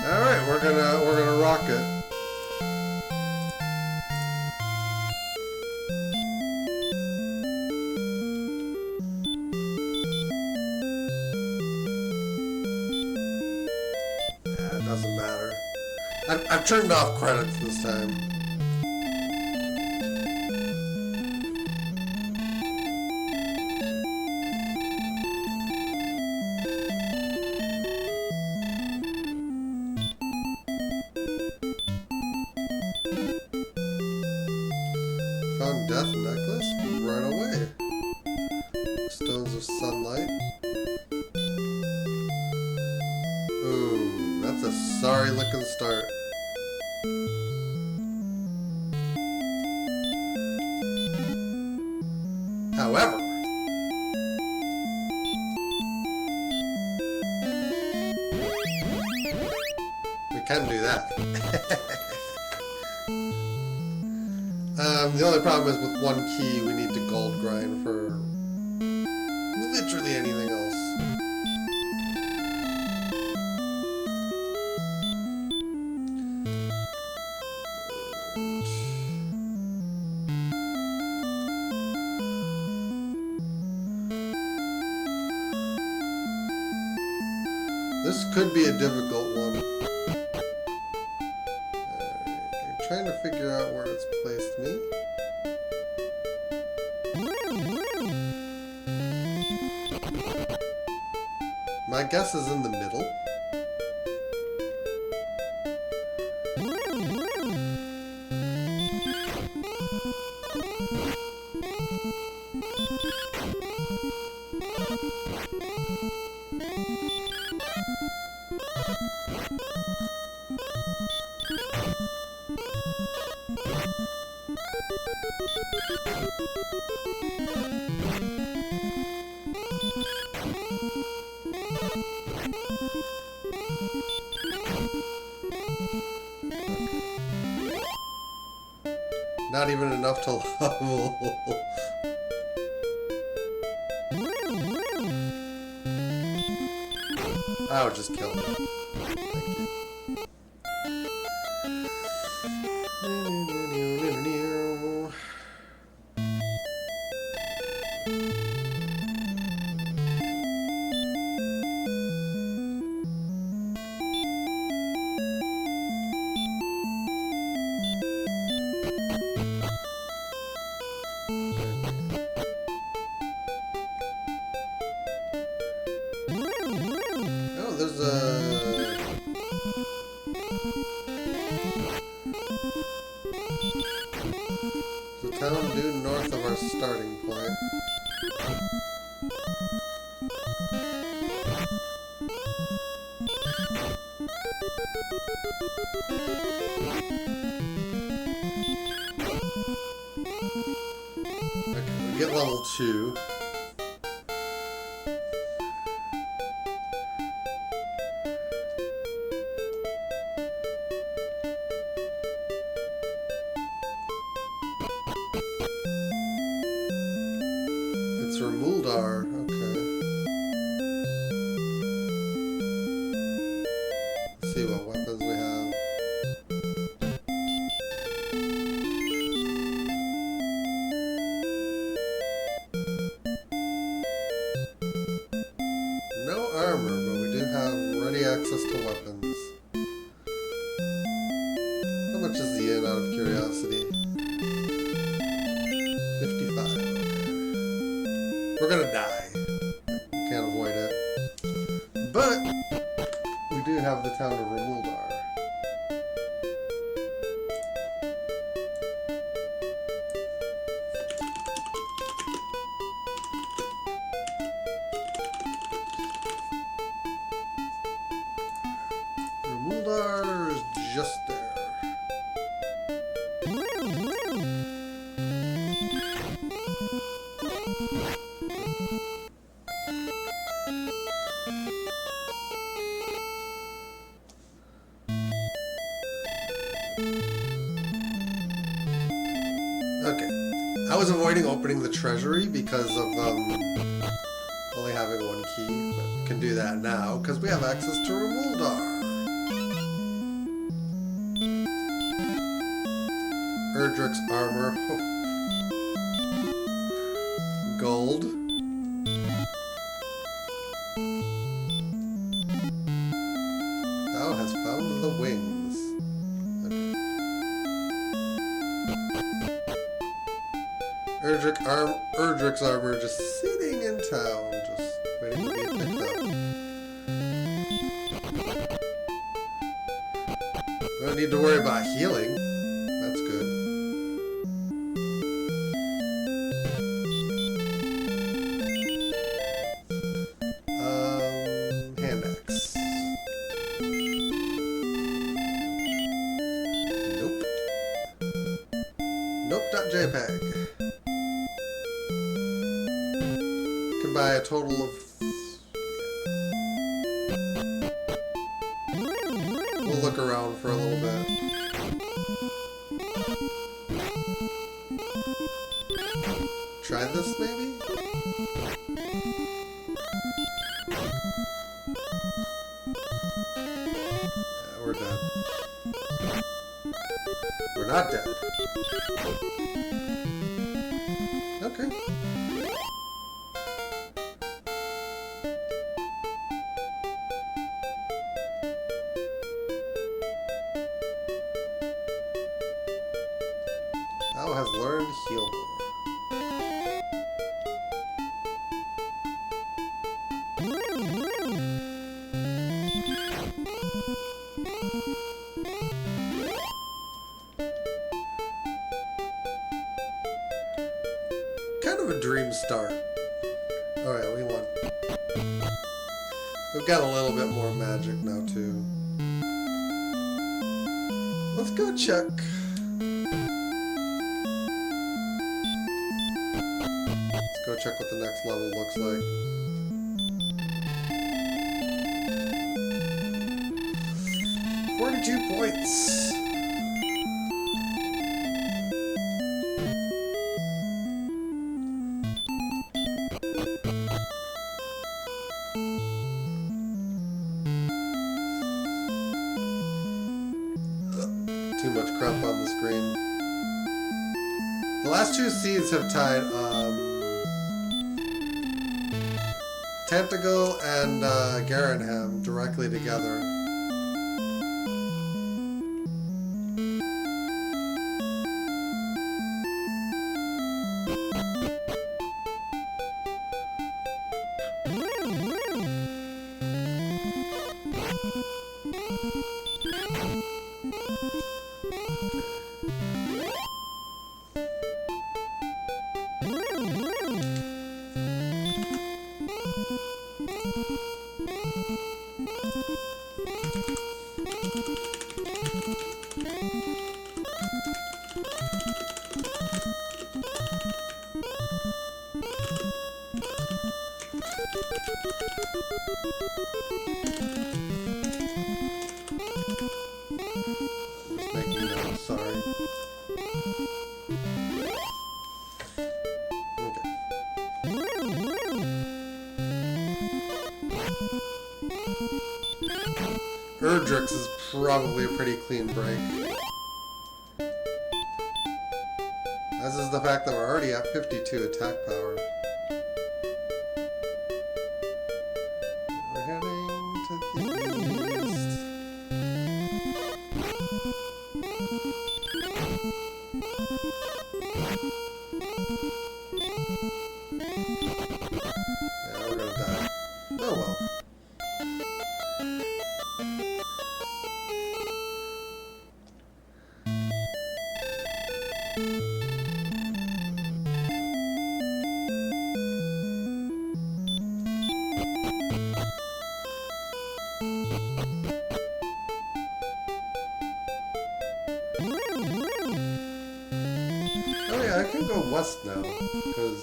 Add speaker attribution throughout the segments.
Speaker 1: Alright, we're gonna rock it. It doesn't matter. I've turned off credits this time. Found death necklace right away. Stones of sunlight. Ooh, that's a sorry looking start. However, we can do that. The only problem is with one key, we need to gold grind for literally anything else. This could be a difficult one. I'm trying to figure out where it's placed me. My guess is in the middle. Not even enough to level. I would just kill him. Thank you. There's a town due north of our starting point. Okay, we get level 2. It's Remuldar, okay. Let's see what weapons we have. No armor, but we do have ready access to weapons. How much is the inn, out of curiosity? 55. Okay. We're gonna die. Can't avoid it. But we do have the town of Remuldar. Remuldar is just there. Okay, I was avoiding opening the treasury because of only having one key, but we can do that now because we have access to Remuldar. Erdrick's armor. Gold. Thou hast found the wings. Okay. Erdrick's armor just sitting in town, just waiting to be picked up. We don't need to worry about healing. That's good. Hand axe. Nope. Nope.jpg. Can buy a total of... We'll look around for a little bit. Try this, maybe? Yeah, we're dead. We're not dead. Okay. Thou has learned heal more. Kind of a dream start. Alright, we won. We've got a little bit more magic now, too. Let's go check. Let's go check what the next level looks like. $42 points. Too much crap on the screen. The last two seeds have tied Tantagle and Garanham directly together. Just making notes, sorry. Okay. Erdrick's is probably a pretty clean break. As is the fact that we're already at 52 attack power. We're heading to the east. Yeah, we're gonna die. Oh well. Oh yeah, I can go west now, because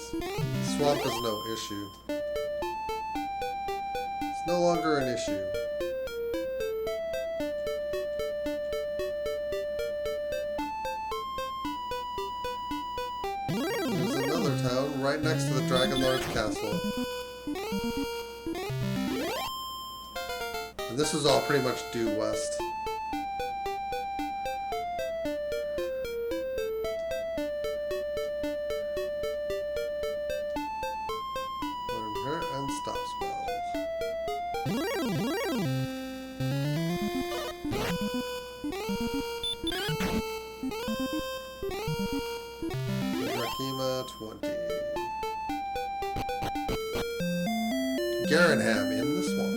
Speaker 1: swamp is no issue. It's no longer an issue. There's another town right next to the Dragon Lord's castle. And this is all pretty much due west. Rakima 20. Garanham in the swamp.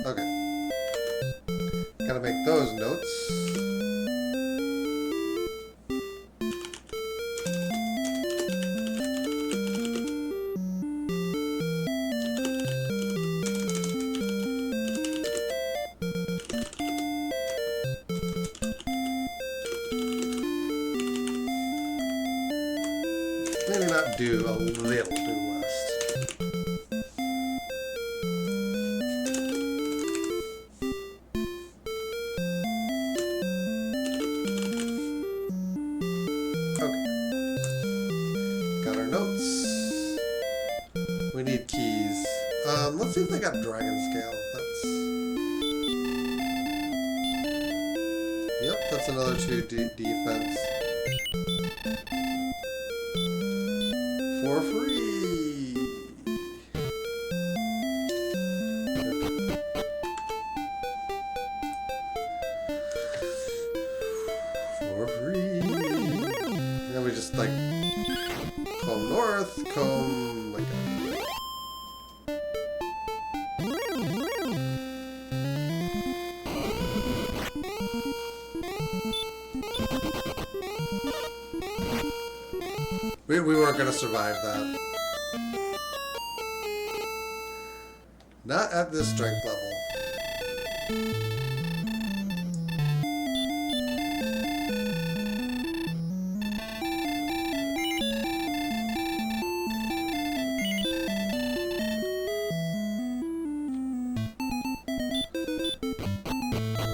Speaker 1: Okay. Gotta make those notes. Maybe not do a little due west. Okay. Got our notes. We need keys. Let's see if they got dragon scale. Yep, that's another 2 defense. For free. For free. Then we just like comb north, comb like we weren't gonna survive that. Not at this strength level.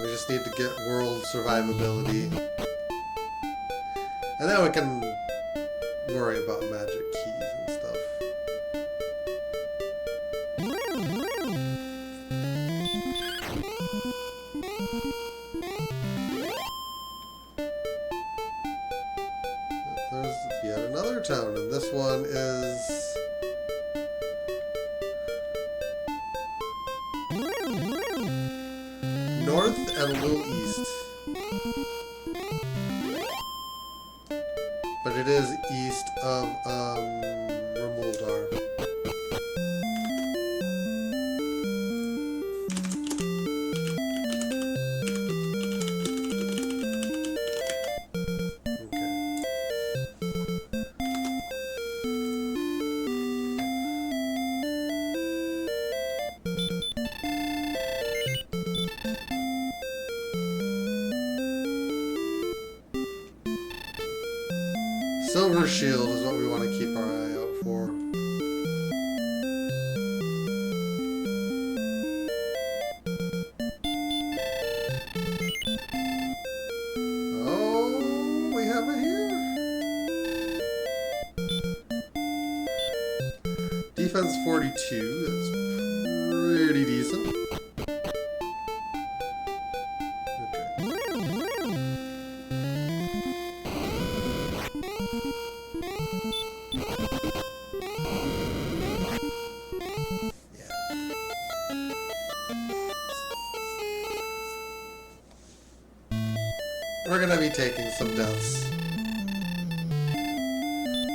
Speaker 1: We just need to get world survivability. And then we can worry about magic keys and stuff. There's yet another town, and this one is north and a little east. But it is east of Remuldar. Silver Shield is what we want to keep our eye out for. Oh, we have it here. Defense 42, that's pretty decent. We're gonna be taking some deaths.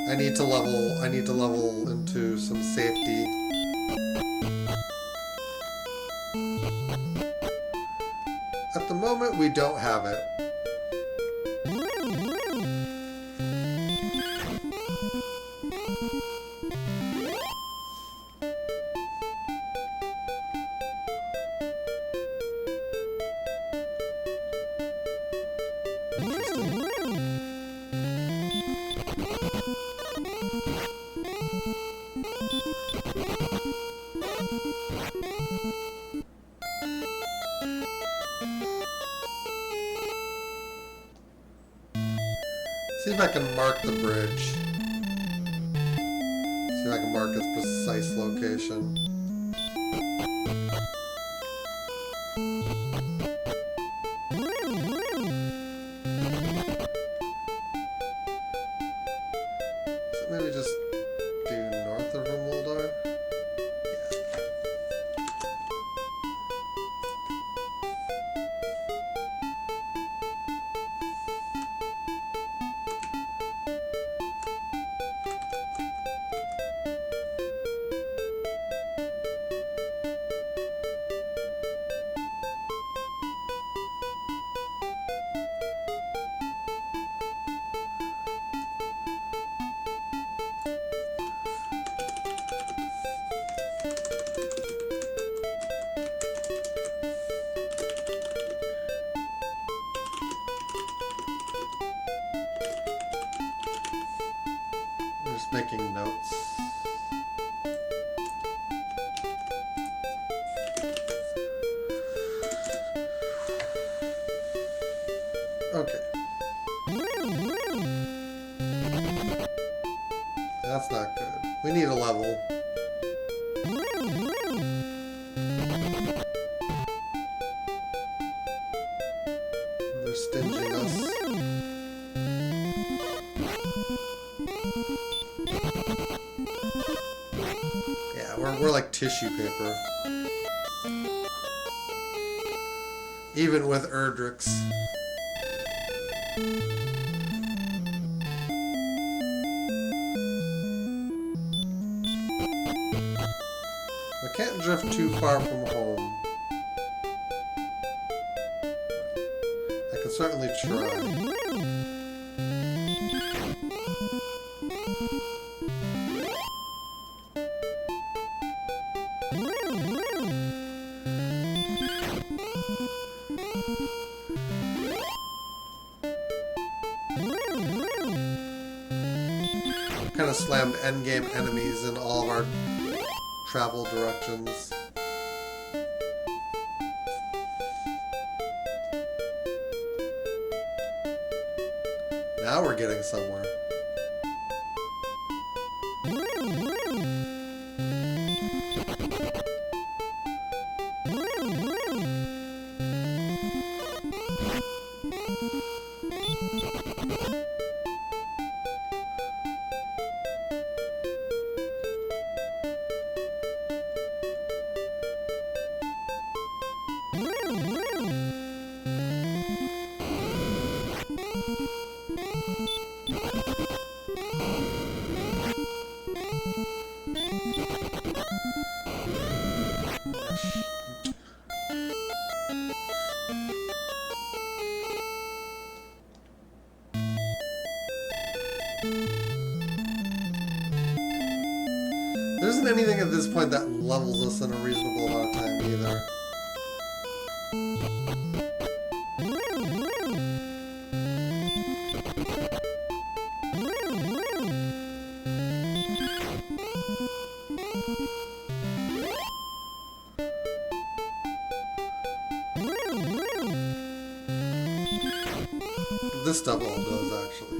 Speaker 1: I need to level into some safety. At the moment, we don't have it. See if I can mark the bridge. See if I can mark its precise location. making notes. Okay. That's not good. We need a level. They're stinging us. Yeah, we're like tissue paper. Even with Erdrix. I can't drift too far from home. I can certainly try. Kind of slammed endgame enemies in all of our travel directions. Now we're getting somewhere. There isn't anything at this point that levels us in a reasonable amount of time either. This stuff all does, actually.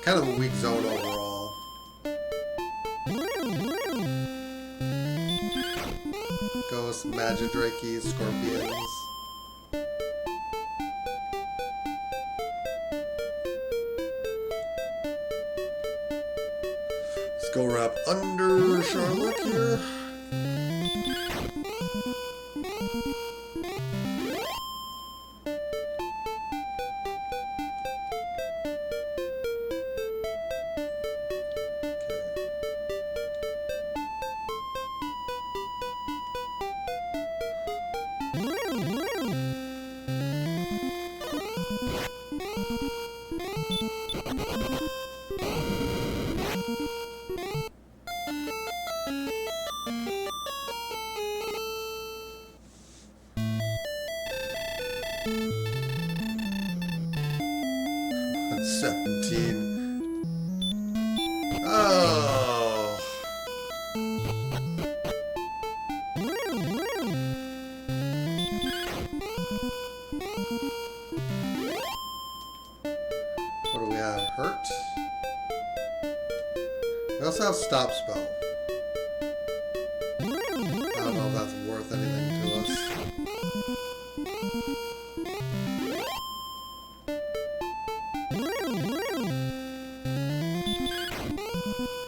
Speaker 1: Kind of a weak zone overall. Ghosts, Magidrakes, Scorpions. Let's go wrap under Charlotte here. That's 17. Oh. What do we have? Hurt? We also have Stop Spell. I don't know if that's worth anything to us.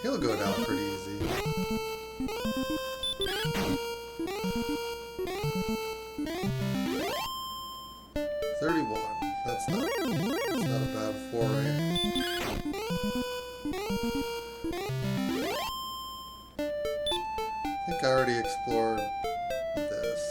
Speaker 1: He'll go down pretty easy. That's not a bad foray. I think I already explored this.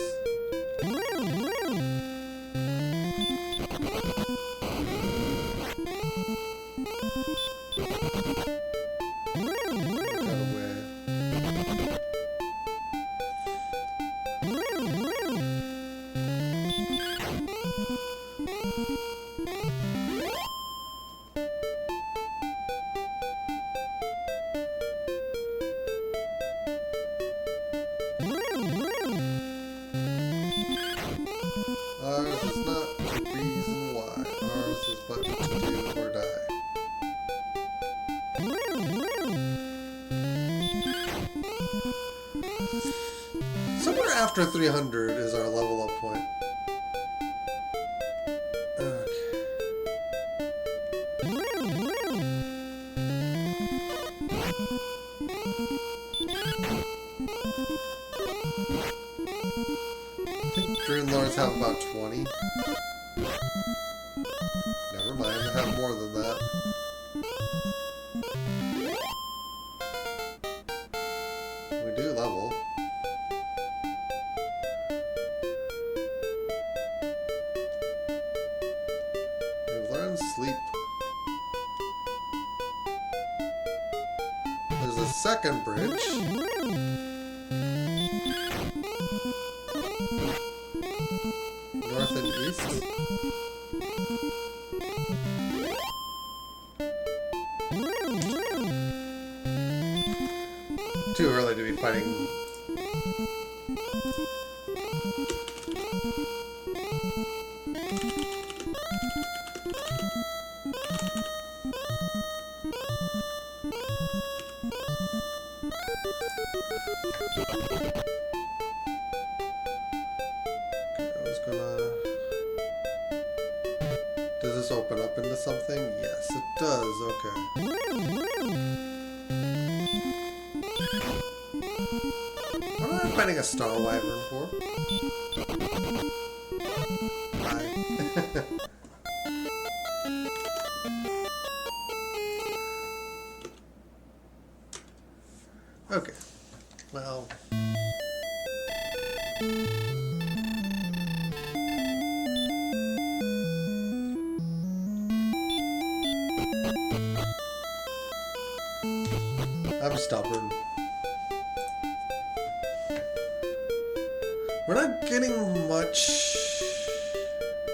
Speaker 1: after 300 is our level up point. Okay. I think Dream Lords have about 20. Never mind, they have more than that. We do level. We've learned sleep. There's a second bridge. North and east. Too early to be fighting. Does this open up into something? Yes, it does. Okay. What am I fighting a Star Wyvern for? Bye. Okay. Well. I'm stubborn. We're not getting much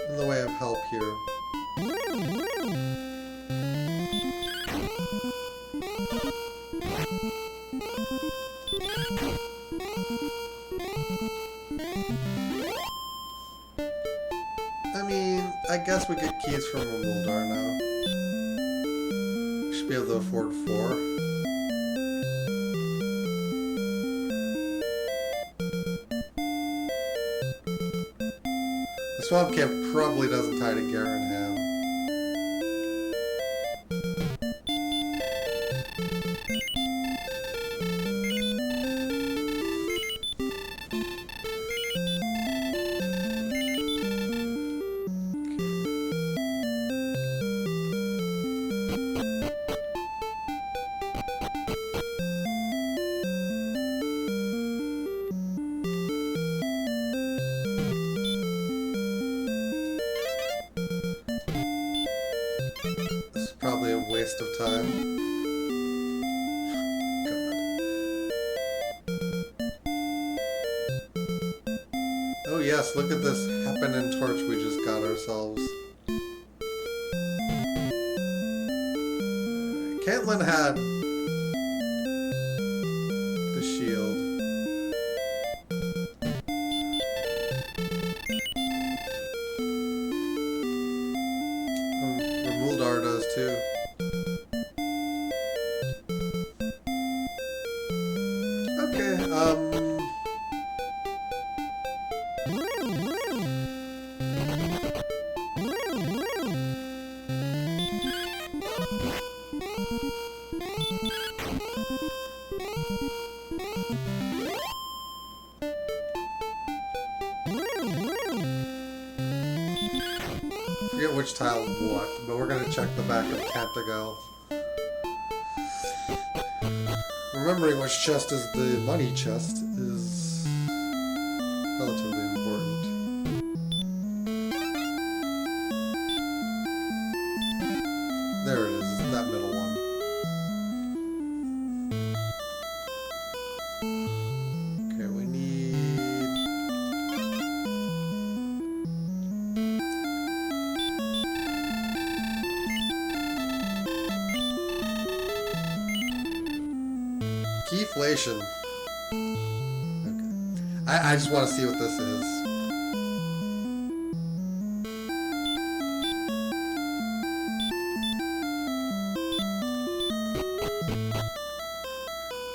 Speaker 1: in the way of help here. I mean, I guess we get keys from Remuldar now. We should be able to afford 4. The swamp camp probably doesn't tie to Garenham. Probably a waste of time. God. Oh yes, look at this happening torch we just got ourselves. Caitlin had the shield. Remuldar does too. Okay, forget which tile what, but we're gonna check the back of Cantagal. Remembering which chest is the money chest is relatively important. There it is, that middle one. Okay, we need... Keyflation. Okay. I just want to see what this is.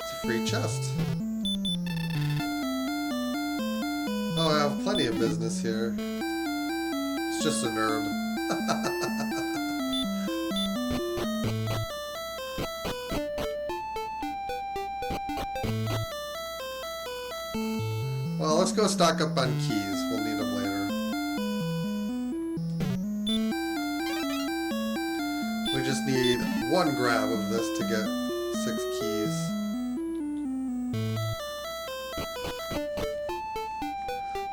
Speaker 1: It's a free chest. I have plenty of business here. It's just an herb. Well, let's go stock up on keys. We'll need them later. We just need one grab of this to get 6 keys.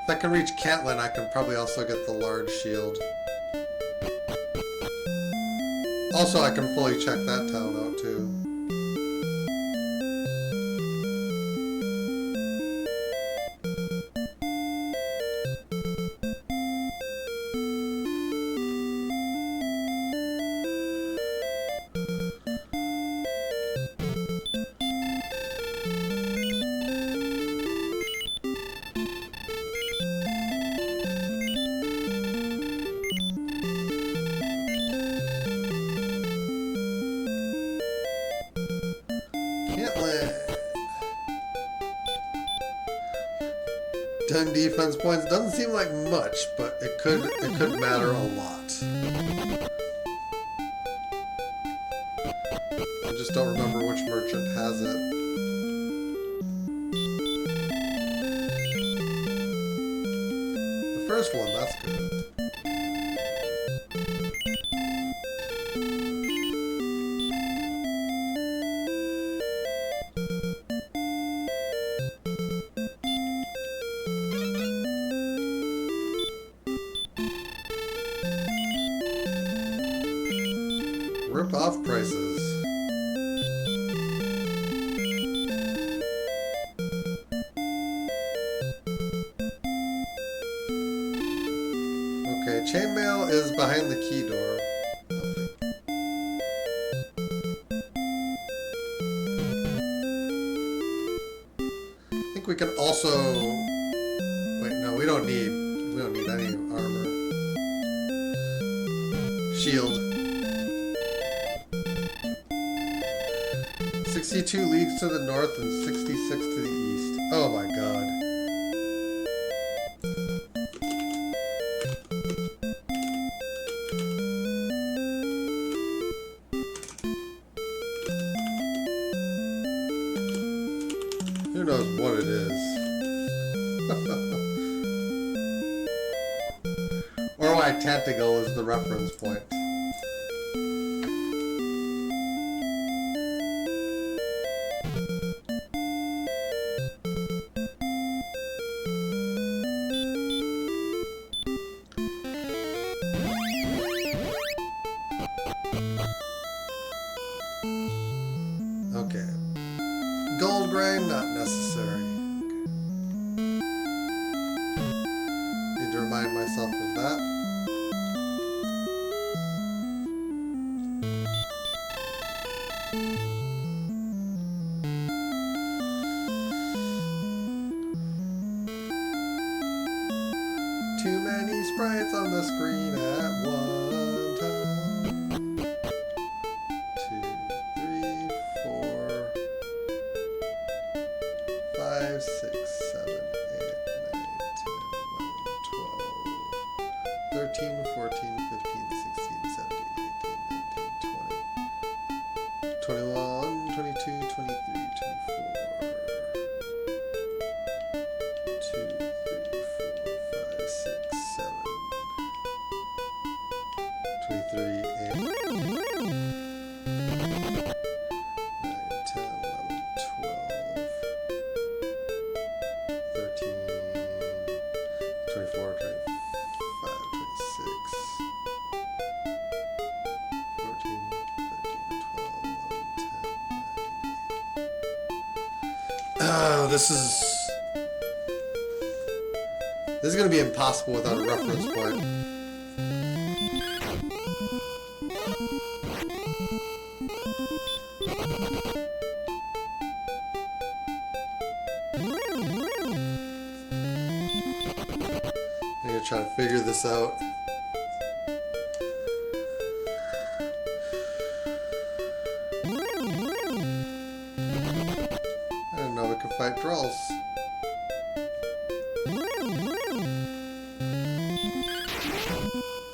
Speaker 1: If I can reach Cantlin, I can probably also get the large shield. Also, I can fully check that town out too. Ten defense points doesn't seem like much, but it could matter a lot. I just don't remember which merchant has it. The first one, that's good. Rip-off prices. Okay, chainmail is behind the key door. Lovely. I think we can also... Wait, no, we don't need any armor. Shield. 62 leagues to the north and 66 to the east. Oh my god. Who knows what it is? Or why Tantagle is the reference point. Okay. Gold grain, not necessary. Okay. Need to remind myself of that. Too many sprites on the screen at one time. 2, 3, 4, 5, 6, 7, 8, 9, 10, 11, 12, 13, 14, 15, 16, 17, 18, 19, 20, 21, 22, 23, 24. 2, 3, 4, 5, 6, 7, 23, 8, 9, 10, 11, 12, 13, 24, 25, 26, 14, 13, 12, 11, 10, 9. Oh, this is going to be impossible without a reference point. I'm going to try to figure this out. I didn't know we could fight trolls.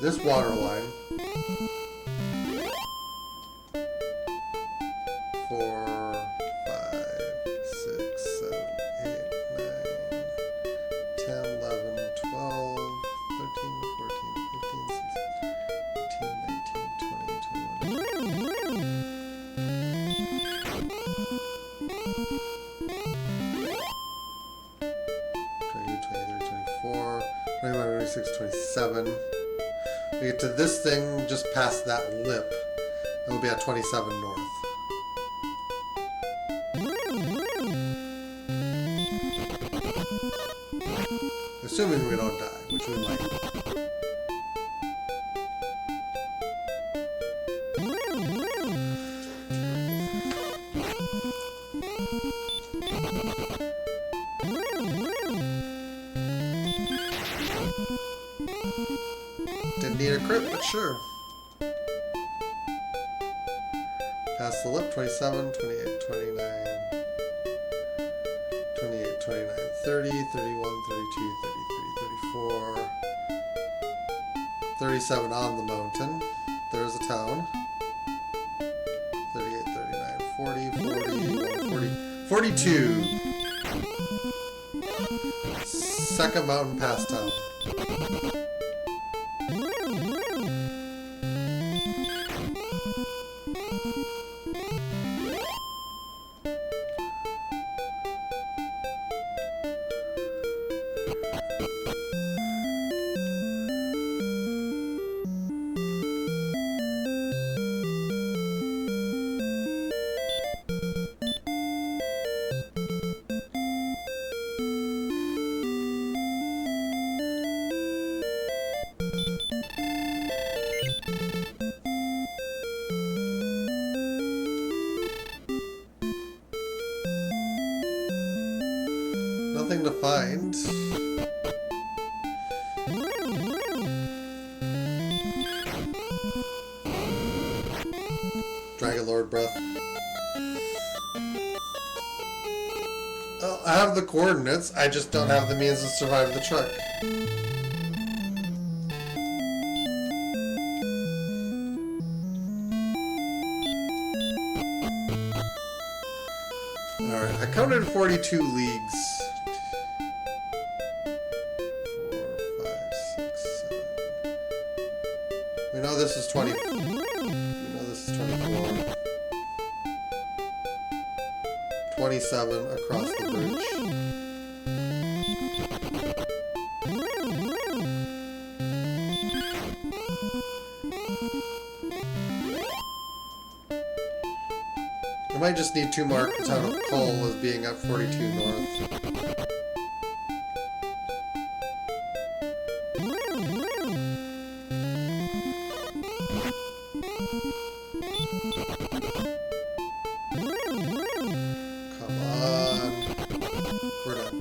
Speaker 1: this water line. 4, 5, 6, 7, 8, 9, 10, 11, 12, 13, 14, 15, 16, 18, 19, 20, 24, 25, 26, 27. We get to this thing just past that lip. It'll be at 27 north. Assuming we don't die, which we might. Didn't need a crit, but sure. Past the lip, 27, 28, 29, 28, 29, 30, 31, 32, 33, 34, 37 on the mountain. There's a town. 38, 39, 40, 41, 40, 42. Second mountain past town. Nothing to find. Dragon Lord breath. Well, I have the coordinates, I just don't have the means to survive the truck. Alright, I counted 42 leagues. 4, 5, 6, 7. We know this is 20. We know this is 24. 27 across the bridge. I might just need to mark the town of Cole as being at 42 north. Come on. We're done.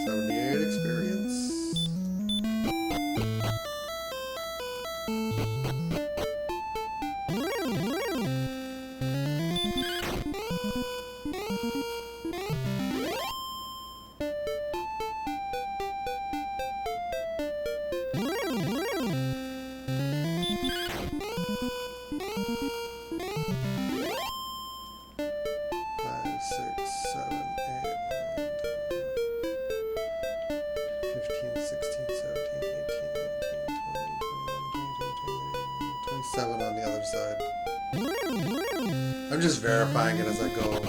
Speaker 1: 78 experience. On the other side. I'm just verifying it as I go.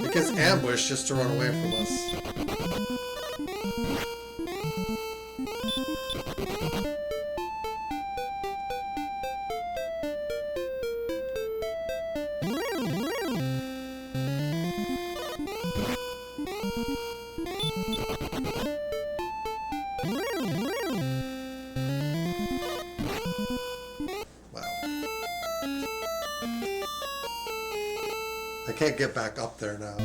Speaker 1: It gets ambushed just to run away from us. I can't get back up there now.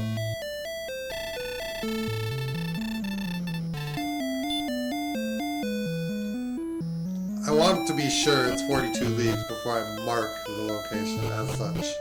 Speaker 1: I want to be sure it's 42 leagues before I mark the location as such.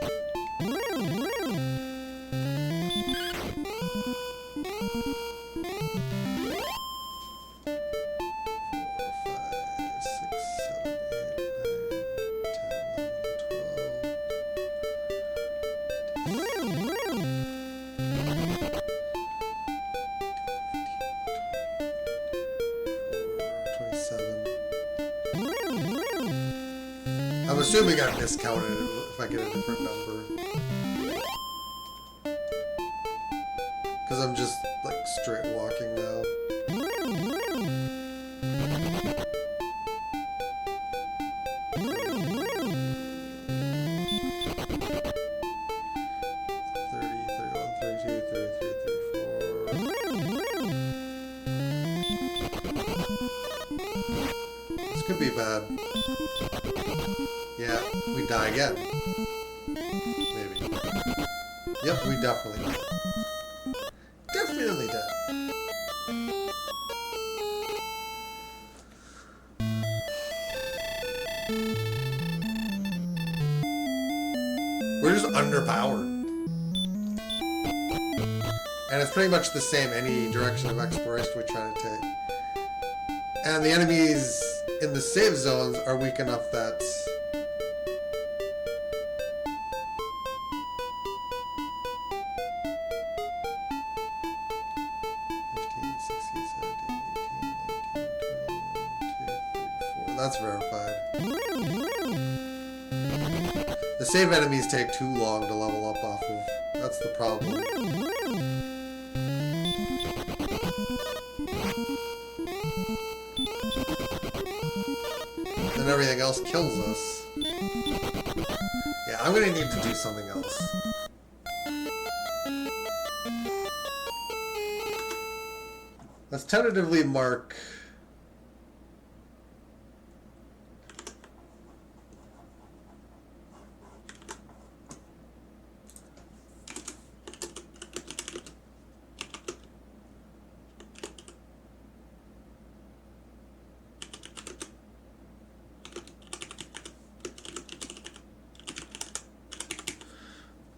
Speaker 1: I'm assuming I've discounted it if I get a different number. Because I'm just, like, straight walking now. This could be bad. Yeah, we die again. Maybe. Yep, we definitely did. Definitely did. We're just underpowered. And it's pretty much the same any direction of exploration we try to take. And the enemies in the save zones are weak enough that that's verified. The save enemies take too long to level up off of. That's the problem. Then everything else kills us. Yeah, I'm gonna need to do something else. Let's tentatively mark.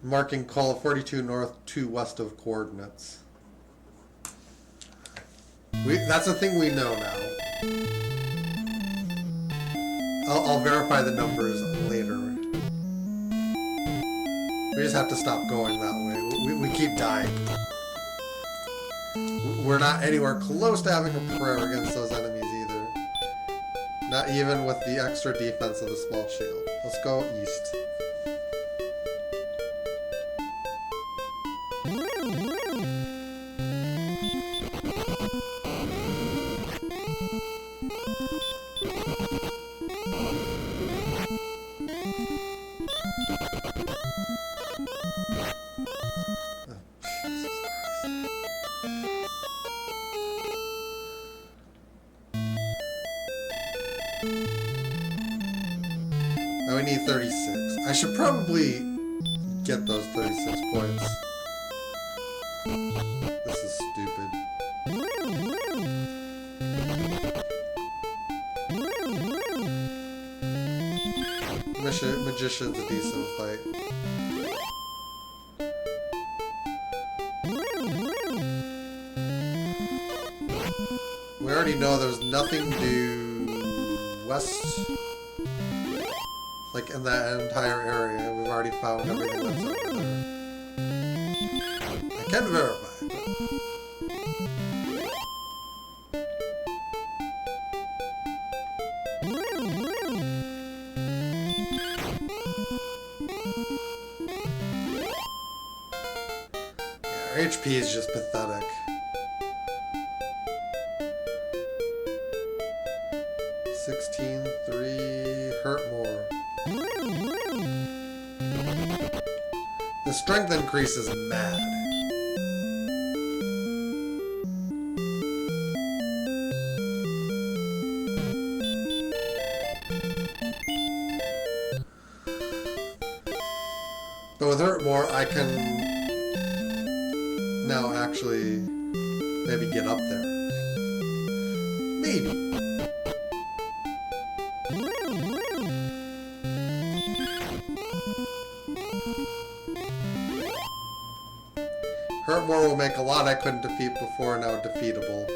Speaker 1: Marking call 42 north, 2 west of coordinates. That's a thing we know now. I'll verify the numbers later. We just have to stop going that way. We keep dying. We're not anywhere close to having a prayer against those enemies either. Not even with the extra defense of the small shield. Let's go east. Now we need 36. I should probably get those 36 points. This is stupid. Magician's a decent fight. We already know there's nothing due west, like in that entire area. We've already found everything that's over there. I can verify. Yeah, our HP is just pathetic. 16-3, hurt more. The strength increase is mad. But with hurt more, I can now actually maybe get up there. Maybe. Hurt more will make a lot I couldn't defeat before, now defeatable.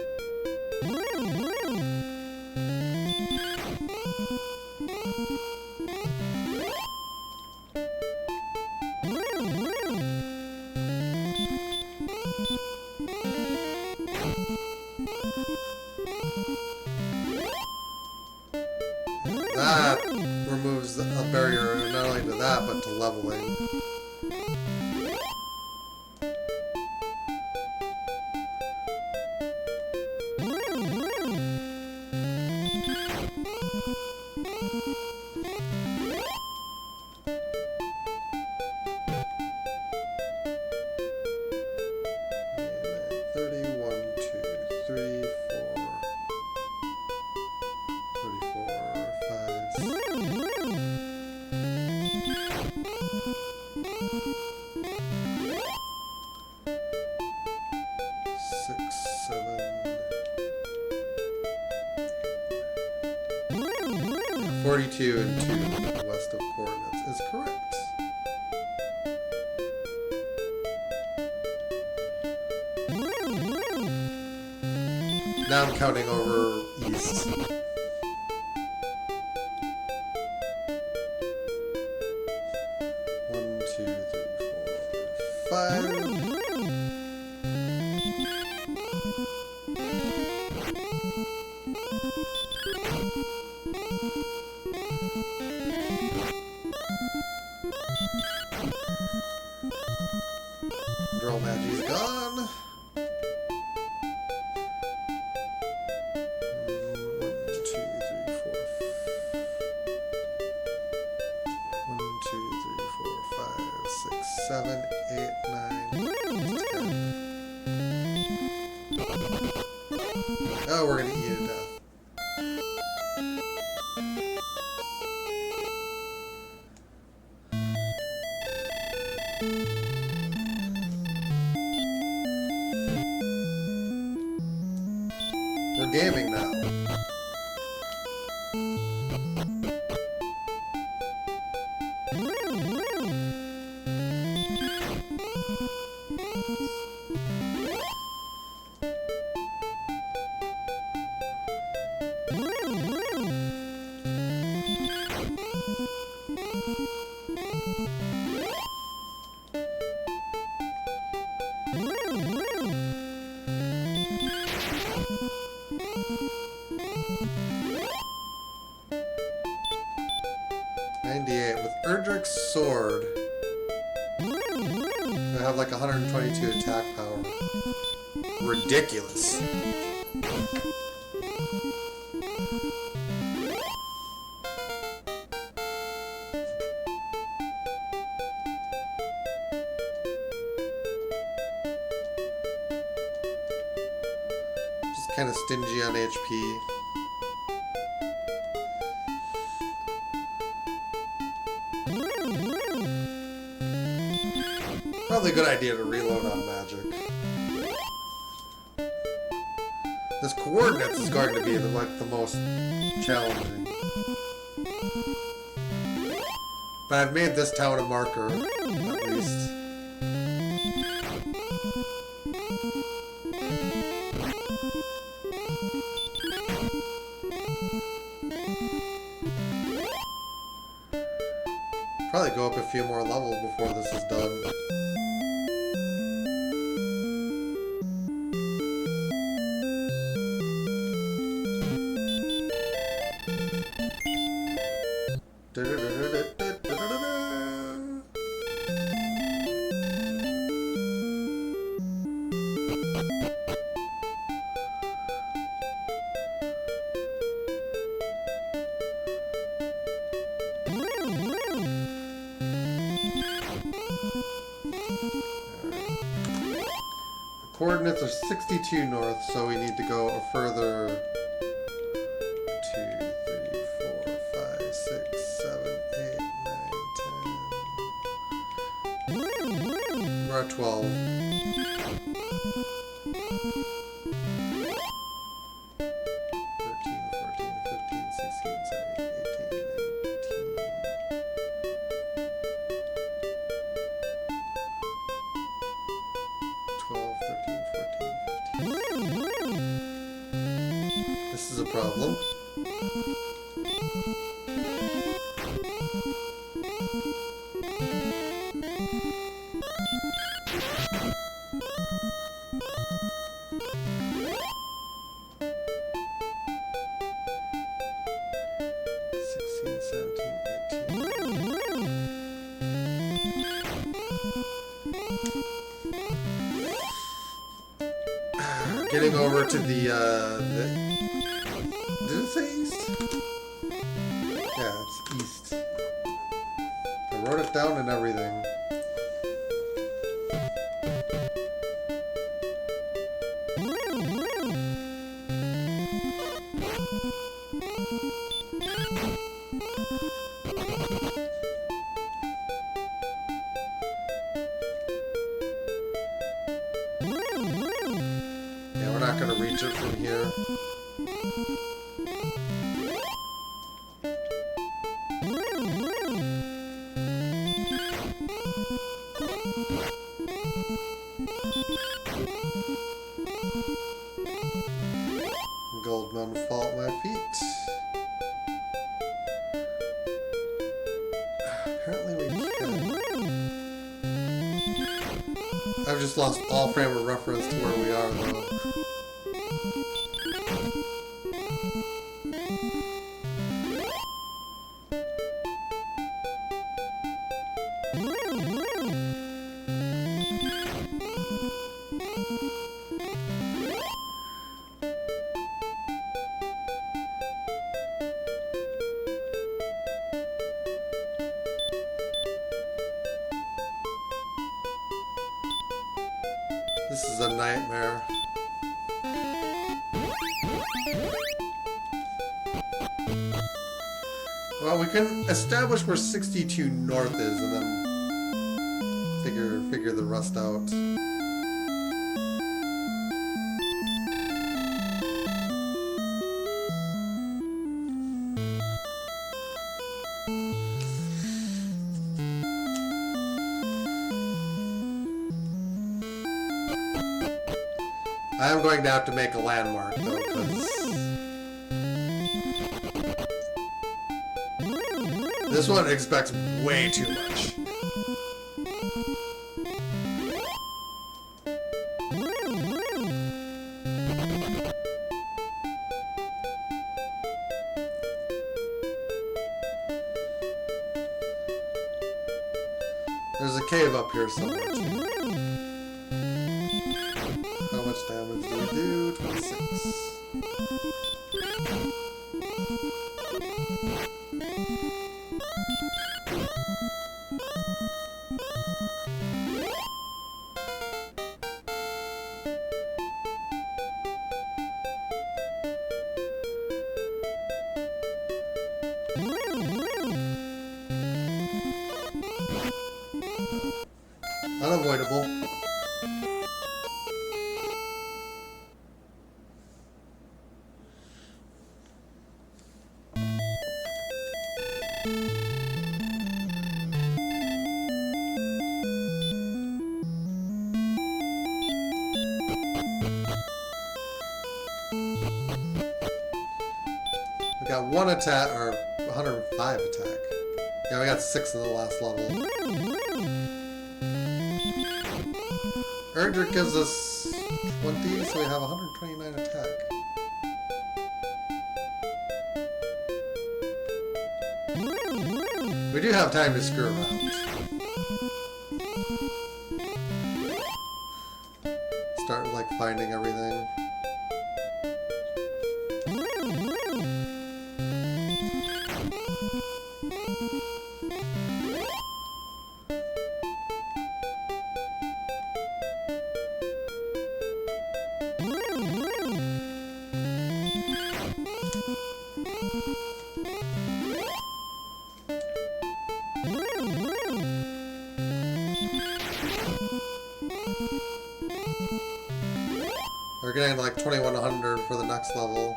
Speaker 1: That removes a barrier not only to that, but to leveling. Two and 2 west of coordinates is correct. Now I'm counting over east. 1, 2, 3, 4, 5. Drill Magi's gone. 7, 8, 9, 10. Oh, we're gonna eat it to death. We're gaming now. With Erdrick's sword, I have like 122 attack power. Ridiculous. Just kind of stingy on HP. Probably a good idea to reload on magic. This coordinates is going to be the most challenging. But I've made this town a marker, at least. Probably go up a few more levels before this is done. Coordinates are 62 north, so we need to go a further 2, 3, 4, 5, 6, 7, 8, 9, 10. We're at 12. 13, 14, 15, 16, 17, 18, 19. 12, is a problem. Getting over to the did it say east? Yeah, it's east. I wrote it down and everything. Yeah, we're not gonna reach it from here. Goldman fall at my feet. Apparently we can. I've just lost all frame of reference to where we are though. This is a nightmare. Well, we can establish where 62 north is and then figure the rest out. I am going to have to make a landmark though, because this one expects way too much. There's a cave up here somewhere too. How much damage do we do? 26. Unavoidable. We got 1 attack, or 105 attack. Yeah, we got 6 in the last level. Erdrick gives us 20, so we have 129 attack. We do have time to screw around. Start, like, finding everything. We're getting like 2100 for the next level.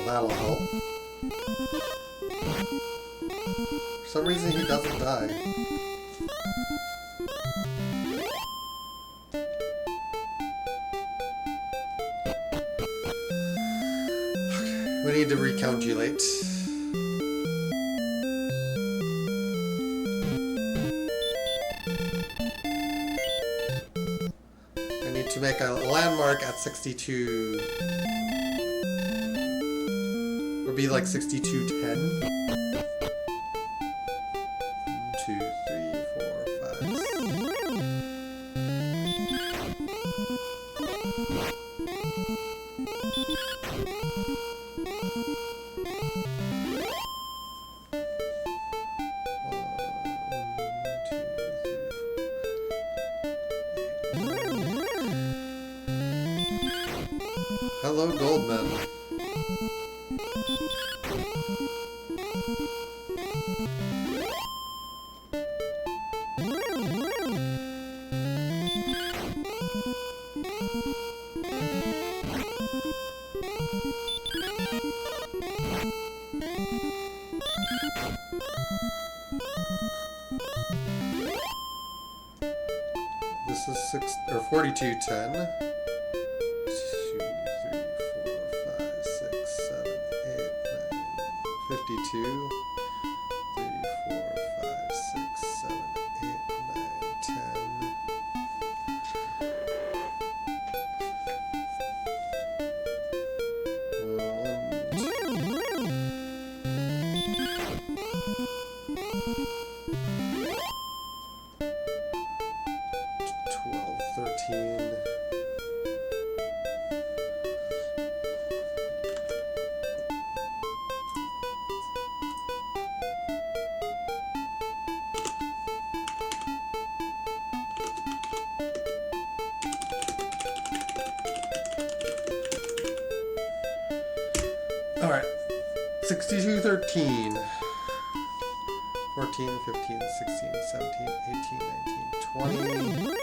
Speaker 1: Well, That'll help. For some reason he doesn't die. Okay, we need to recalculate. I need to make a landmark at 62. Would be like 6210. 1, 2, 3, 4, 5, 6. Hello, Goldman. This is 4210. 2, 3, 4, 5, 6, 7, 8, 9, 52. 3, 4, 5, 6, 7, 8, 9, 10. 12, 13. All right, 62, 13. 14, 15, 16, 17, 18, 19, 20.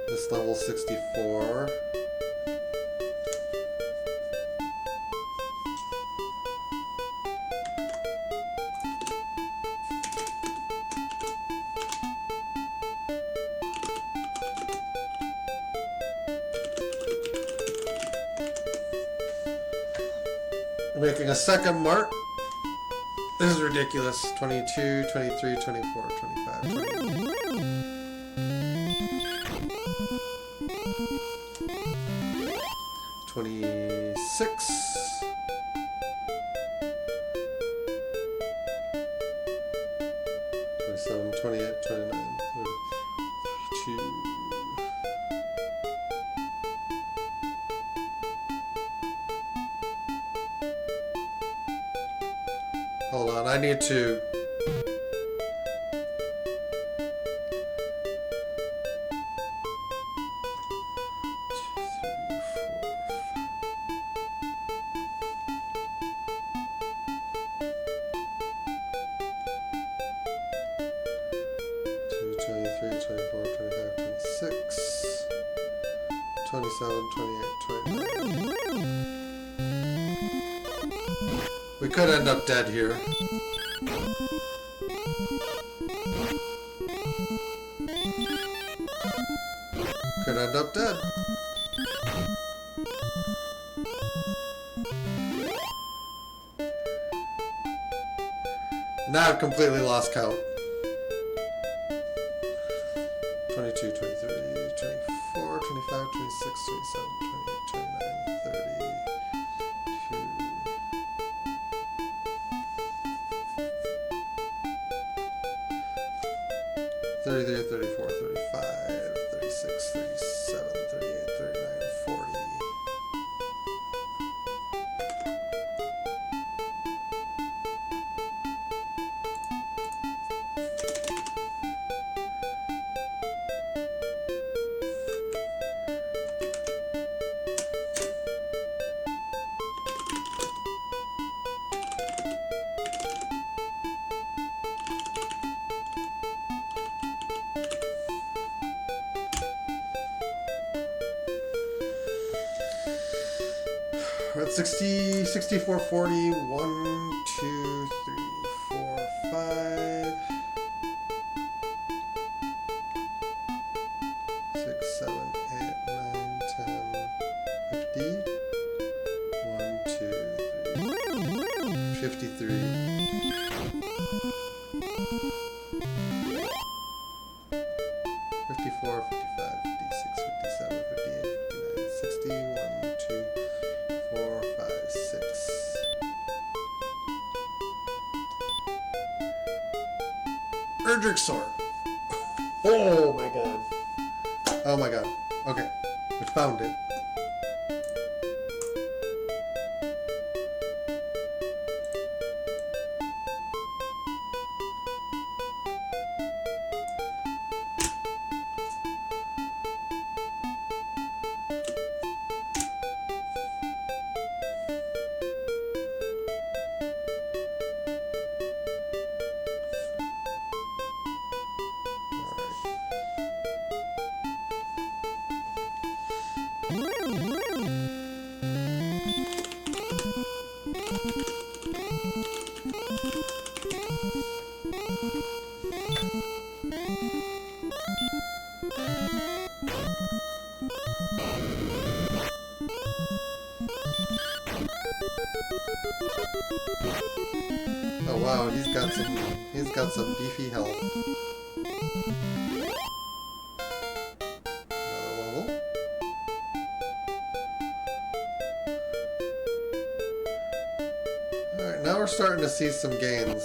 Speaker 1: This level 64. Making a second mark. This is ridiculous. 22, 23, 24, 25, 26. 27, 28, 29, 32. Hold on, I need to... Two, 23, 24, 25, 26, 27, 28, 29. We could end up dead here. Could end up dead. Now I've completely lost count. 22, 23, 24, 25, 26, 27, 28, 29, 30. 33, 34, 35, 36, 37, 38, 39, 40. We're at 60, 64, 40. 1, 2, 3, 4, 5. 6, 7, 8, 9, 10, 50. 1, 2, 3. 53. 54, 55, 56, 57, 58, 59, 60. 1, 2, 4, 5, 6. Erdrich sword. Oh my god. Oh my god. Okay. We found it. Oh wow, he's got some beefy health. Another level. Alright, now we're starting to see some gains.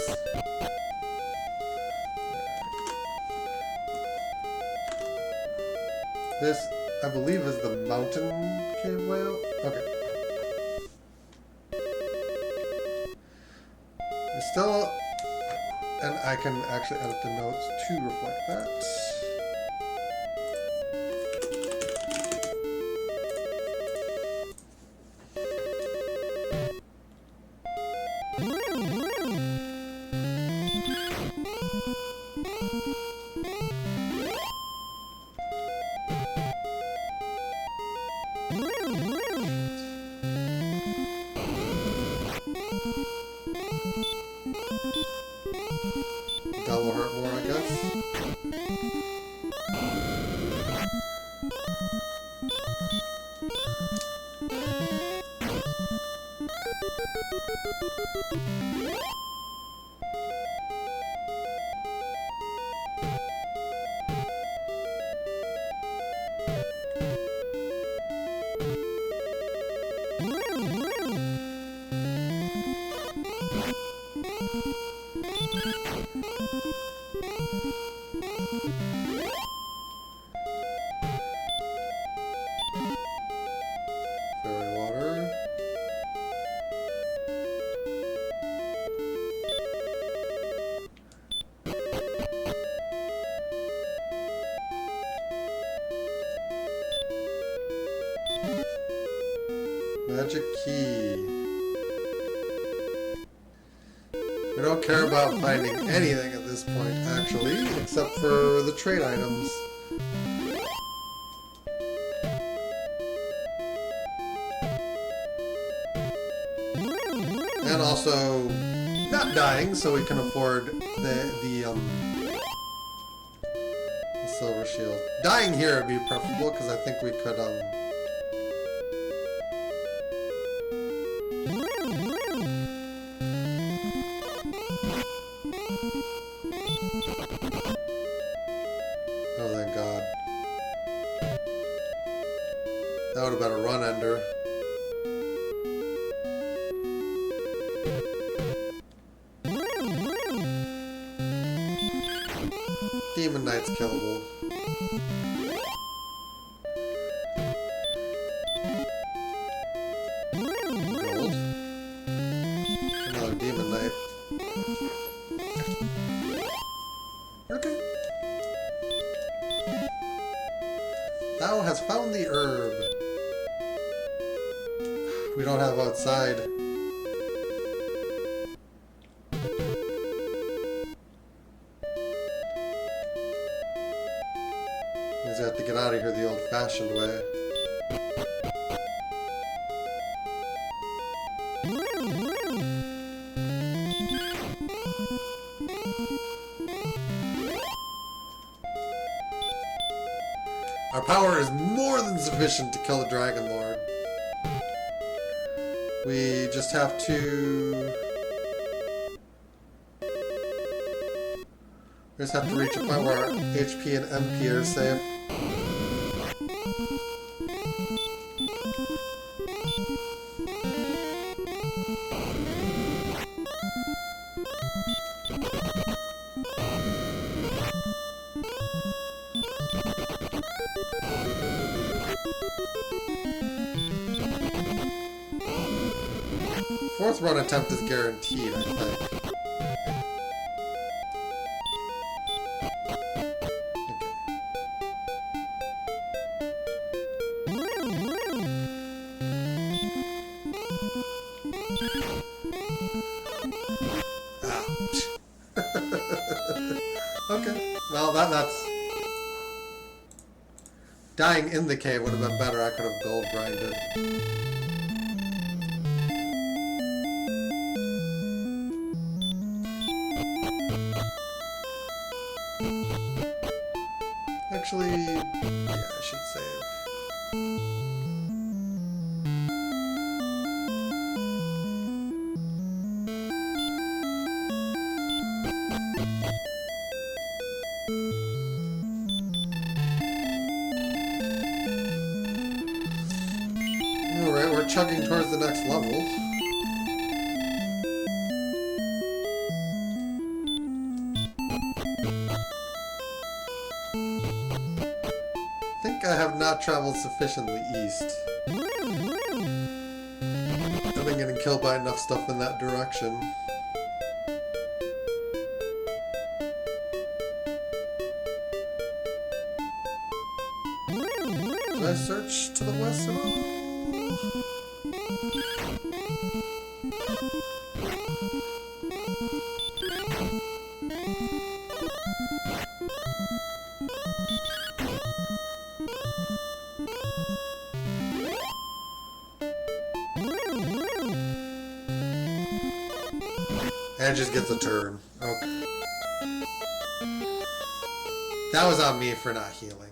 Speaker 1: This, I believe, is the mountain cave layout. Okay. It's still, and I can actually edit the notes to reflect that. That will hurt more, I guess. Fairy water. Magic key. We don't care about finding anything at this point, actually, except for the trade items. And also, not dying, so we can afford the silver shield. Dying here would be preferable, because I think we could, oh, thank God. That would have been a run ender. Demon Knight's killable. Gold. Another Demon Knight. Okay. Thou has found the herb. We don't have outside. Means we have to get out of here the old-fashioned way. Our power is more than sufficient to kill the Dragon Lord. We just have to... We just have to reach a point where our HP and MP are safe. Fourth run attempt is guaranteed, I think. Okay, well that's... Dying in the cave would have been better. I could have gold grinded. Actually, yeah, I should save. Alright, we're chugging towards the next level. I think I have not traveled sufficiently east. I've been getting killed by enough stuff in that direction. Did I search to the west at all? And just gets a turn. Okay. That was on me for not healing.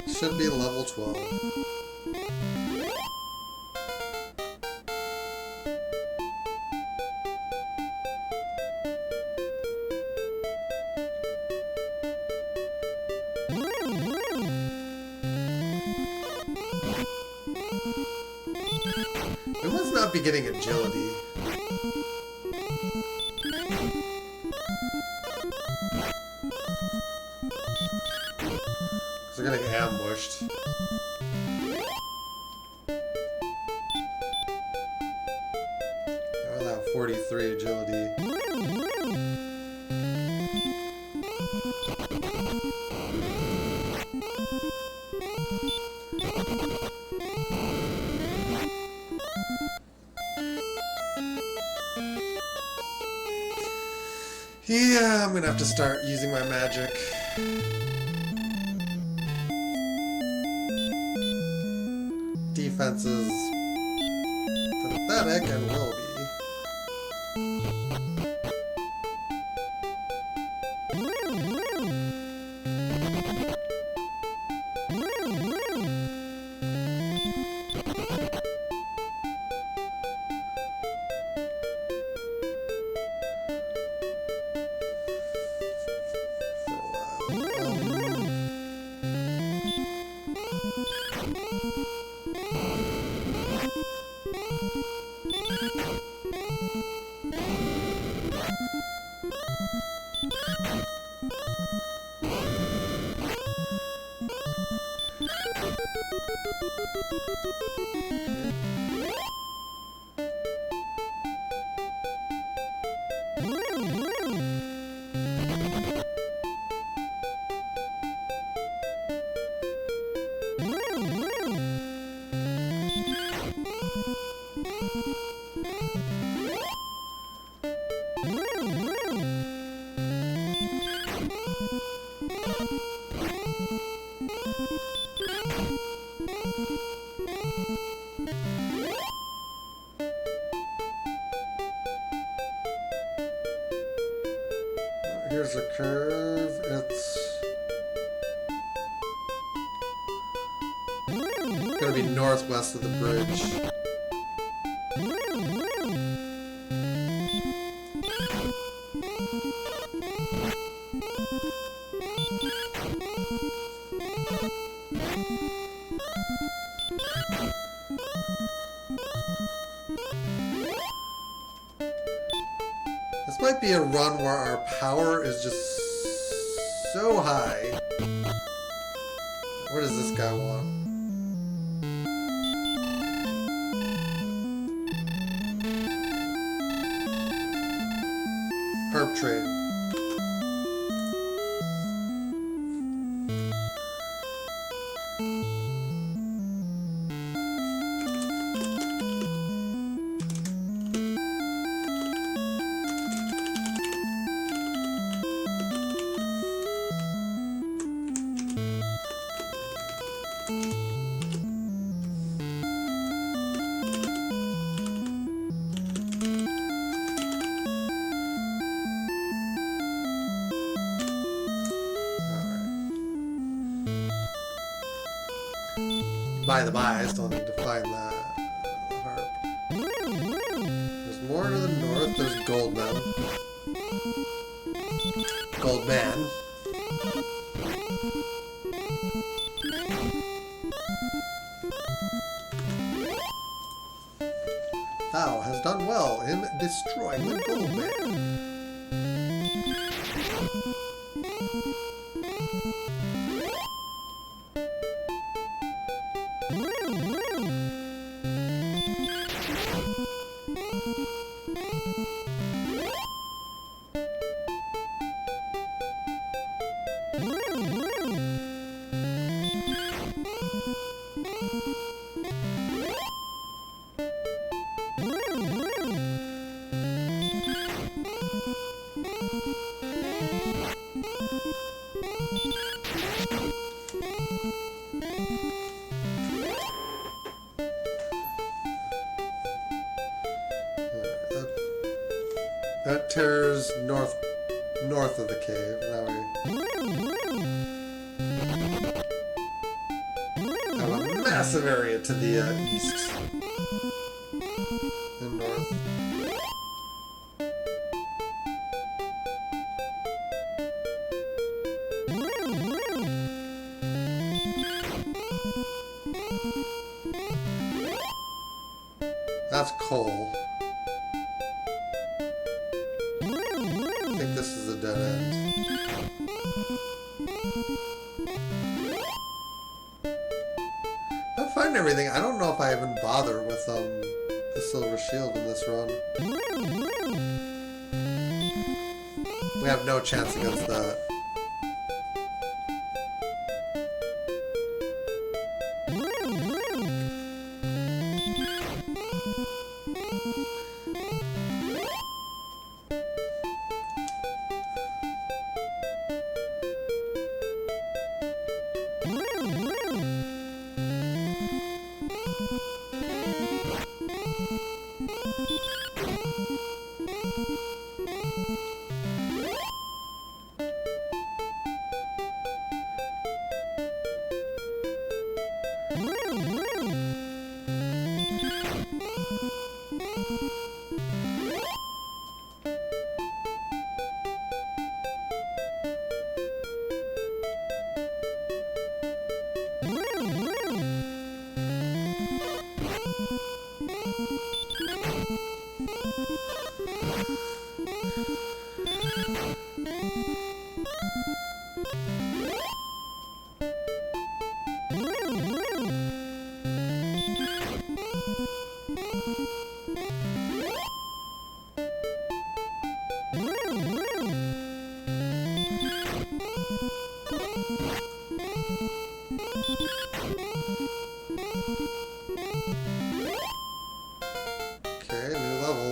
Speaker 1: Should be level 12. We must not be getting agility. They're gonna get ambushed. I will have 43 agility. Yeah, I'm gonna have to start using my magic. Defense is pathetic and will be. Here's a curve. It's gonna be northwest of the bridge. This might be a run where our power is just so high. What does this guy want? Herb trade. By the by, I still need to find the harp. There's more to the north. There's Goldman. Goldman. Thou has done well in destroying the Goldman. That tears north of the cave. Now we have a massive area to the east and north. That's coal. I think this is a dead end. I find everything. I don't know if I even bother with the silver shield in this run. We have no chance against that. Okay, new level.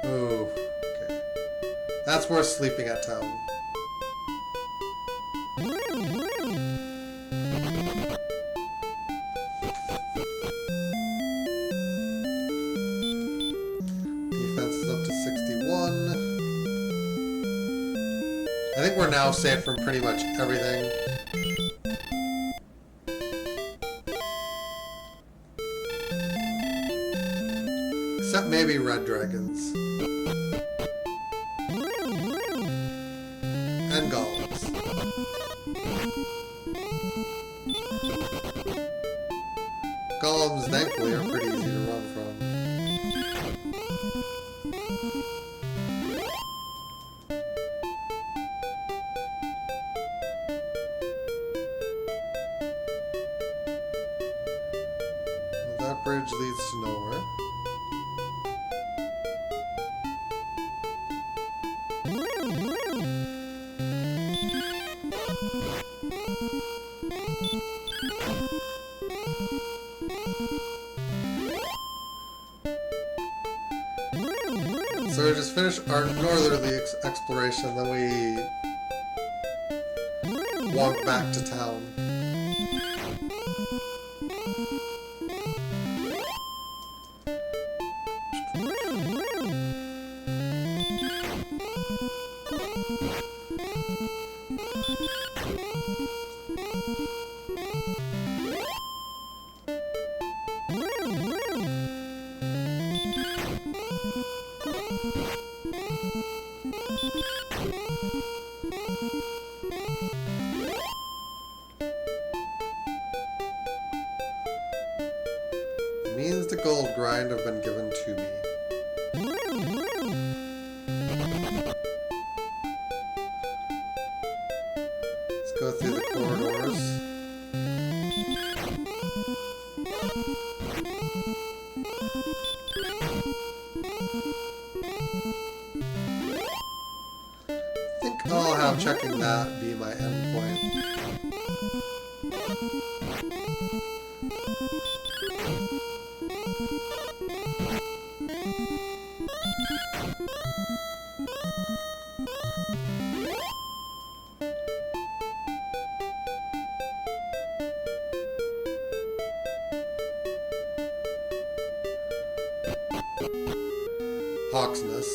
Speaker 1: Ooh, okay. That's worth sleeping at town. Defense is up to 61. I think we're now safe from pretty much everything. Except maybe red dragons. And golems. Golems, thankfully, are pretty easy to run from. That bridge leads to nowhere. So we just finished our northerly exploration, then we walk back to town. Means the gold grind have been given to me. Let's go through the corridors. I think I'll have checking that be my endpoint. Hawksness.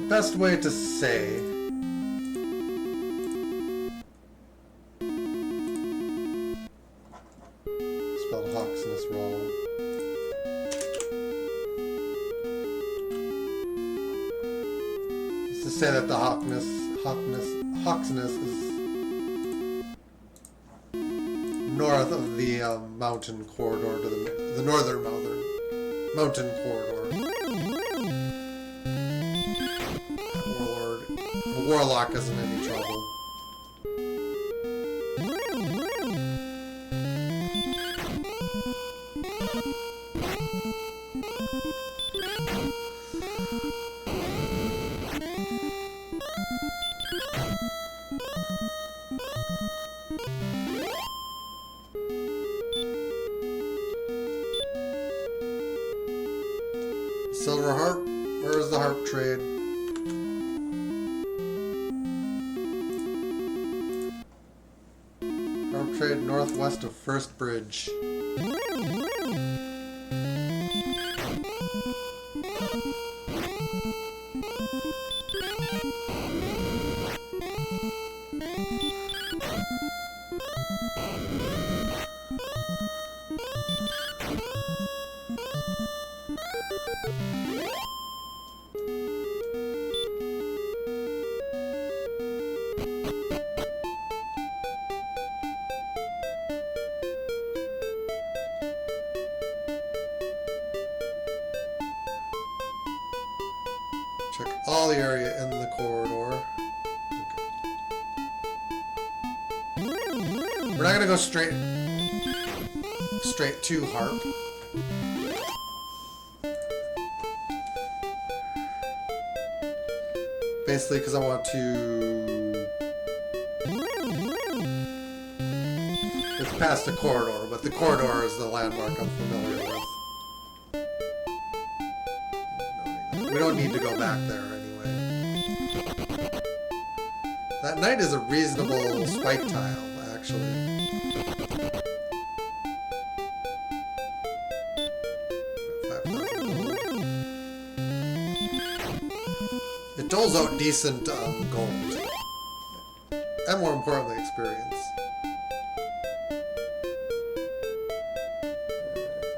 Speaker 1: Best way to say spelled Hawksness wrong. Is to say that the Hawksness is north of the mountain corridor to the northern mountain corridor. The warlock isn't any trouble. Silver harp? Where is the harp trade? Harp trade northwest of First Bridge. Check all the area in the corridor. Okay. We're not gonna go straight to Harp. Basically, because I want to... It's past the corridor, but the corridor is the landmark I'm familiar with. We don't need to go back there anyway. That knight is a reasonable spike tile, actually. It doles out decent gold. And more importantly, experience.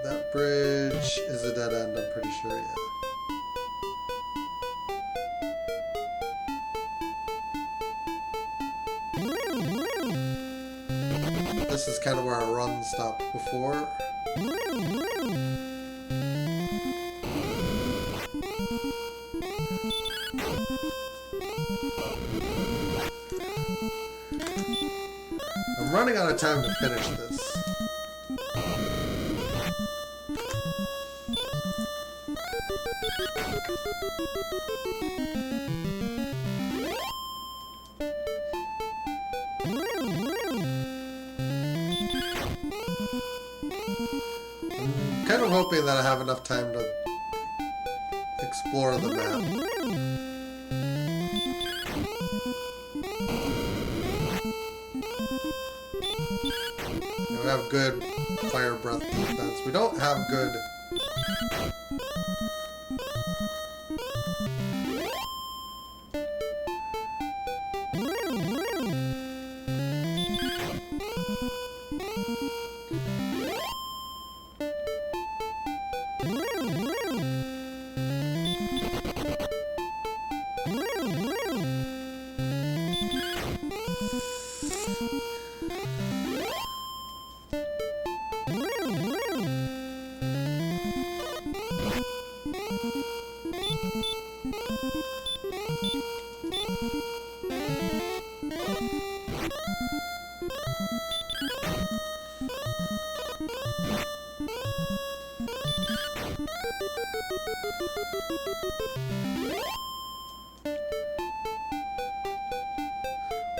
Speaker 1: That bridge is a dead end, I'm pretty sure, yeah. This is kind of where our run stopped before. I'm running out of time to finish this. I'm kind of hoping that I have enough time to explore the map. We have good fire breath defense. We don't have good...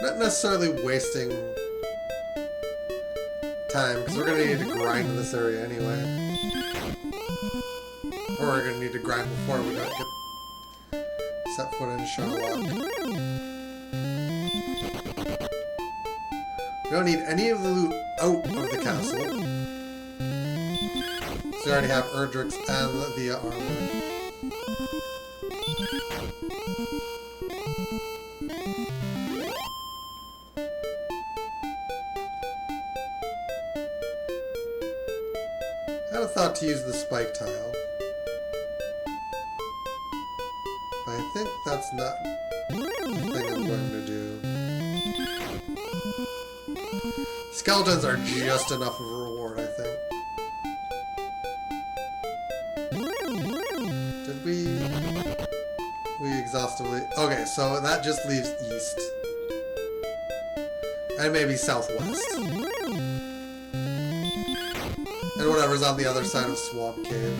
Speaker 1: Not necessarily wasting time, because we're going to need to grind in this area anyway. Or we're going to need to grind before we get set foot in Charlotte. We don't need any of the loot out of the castle. So we already have Erdrick's and the armor. I had a thought to use the spike tile. But I think that's not the thing I'm going to do. Skeletons are just enough of a reward, I think. Did we exhaustively... Okay, so that just leaves east. And maybe southwest. And whatever's on the other side of Swamp Cave.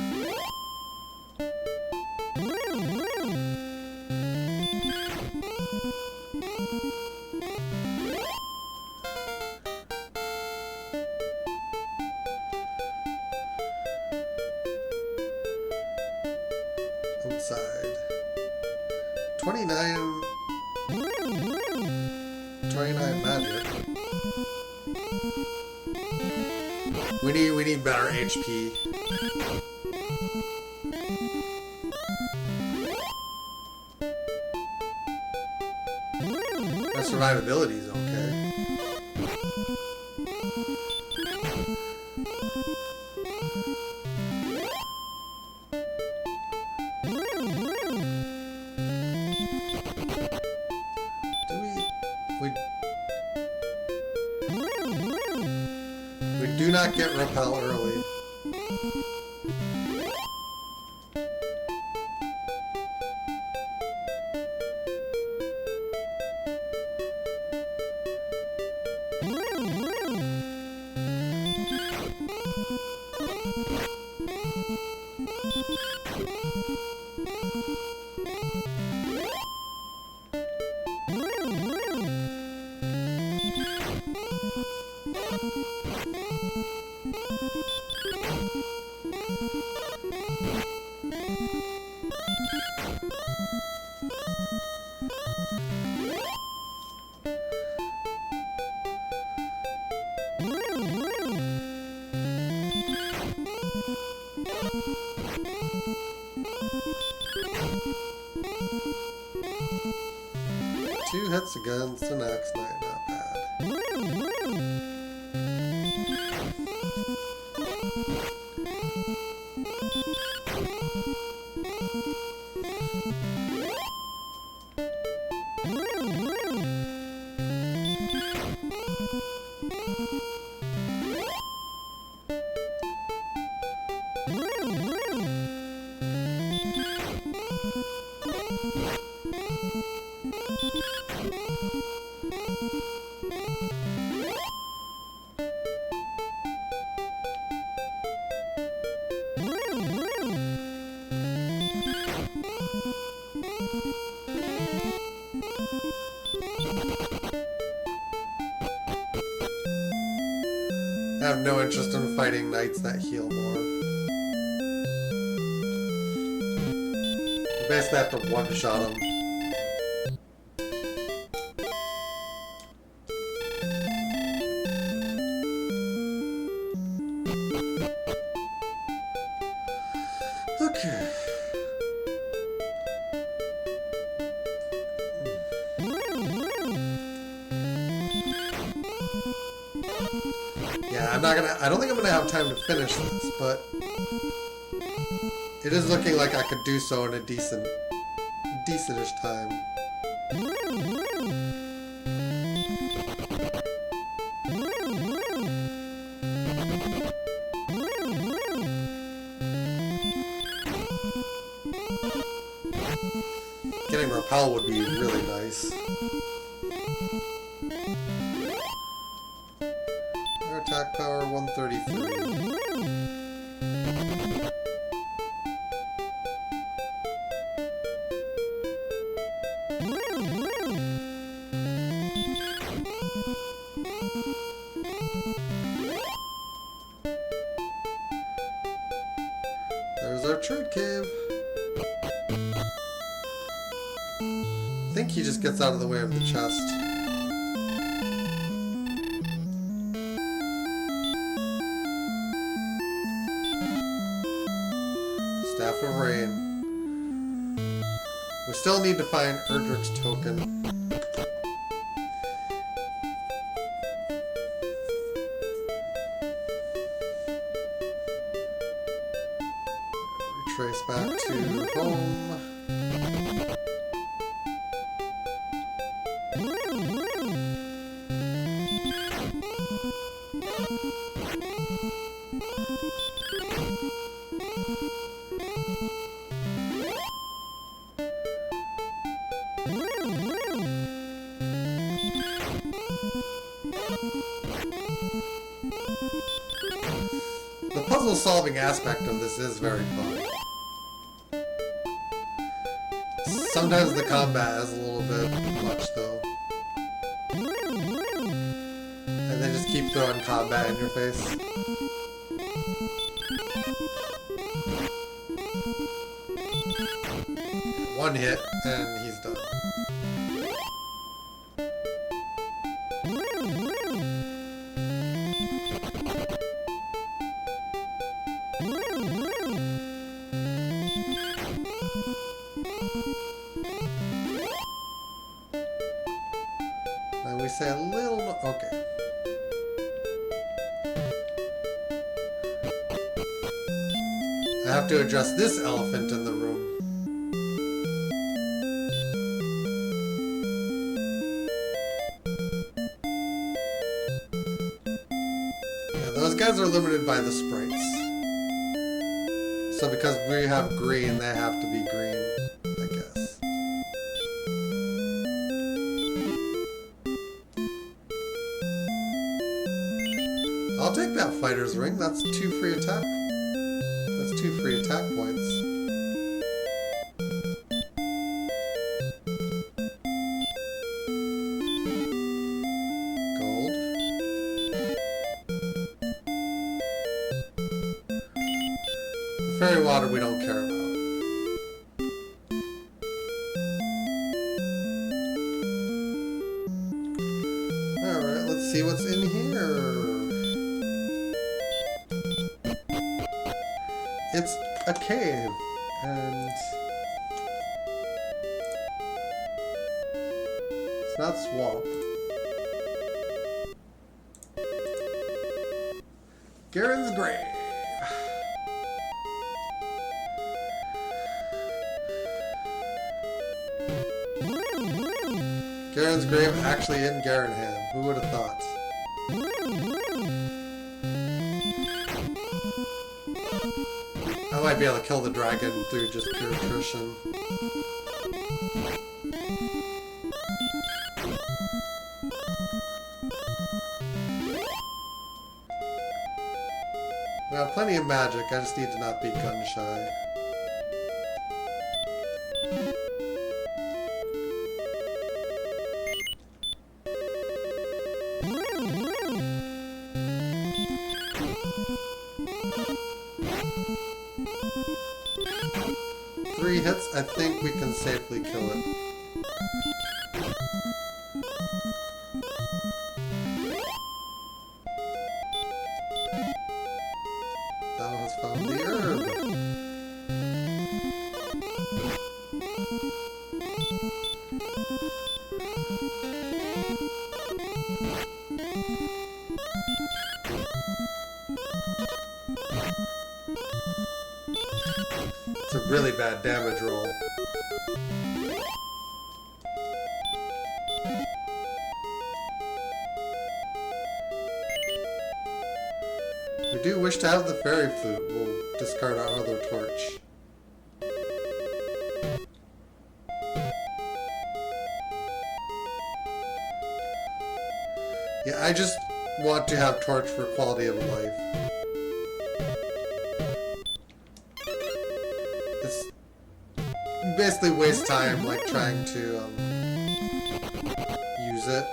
Speaker 1: Outside. 29 magic. We need better HP. Our survivability is okay. We do not get repel early. 2 hits against an Axe Knight, not bad. I have no interest in fighting knights that heal more. You basically have to one-shot them. Okay. Yeah, I don't think I'm gonna have time to finish this, but it is looking like I could do so in a decentish time. Getting repel would be really nice. Our attack power 133. There's our trade cave. I think he just gets out of the way of the chest. Staff of Rain. We still need to find Erdrick's token. Retrace back to home. The puzzle-solving aspect of this is very fun. Sometimes the combat is a little bit much, though. And they just keep throwing combat in your face. One hit, and he's done. Now we say a little... Okay. I have to address this elephant in the room. Yeah, those guys are limited by the sprites. So because we have green, they have to be green, I guess. I'll take that fighter's ring. That's 2 free attack. That's 2 free attack points. Gold. The fairy water we don't care about. Alright, let's see what's in here. It's a cave, and It's not swamp. Garen's grave. Garen's grave actually in Garenham. Who would have thought? I might be able to kill the dragon through just pure attrition. I have plenty of magic, I just need to not be gun shy. Three hits, I think we can safely kill it. Thou hast found the herb. It's a really bad damage roll. We do wish to have the fairy flute. We'll discard our other torch. Yeah, I just want to have torch for quality of life. It's basically waste time, like trying to use it.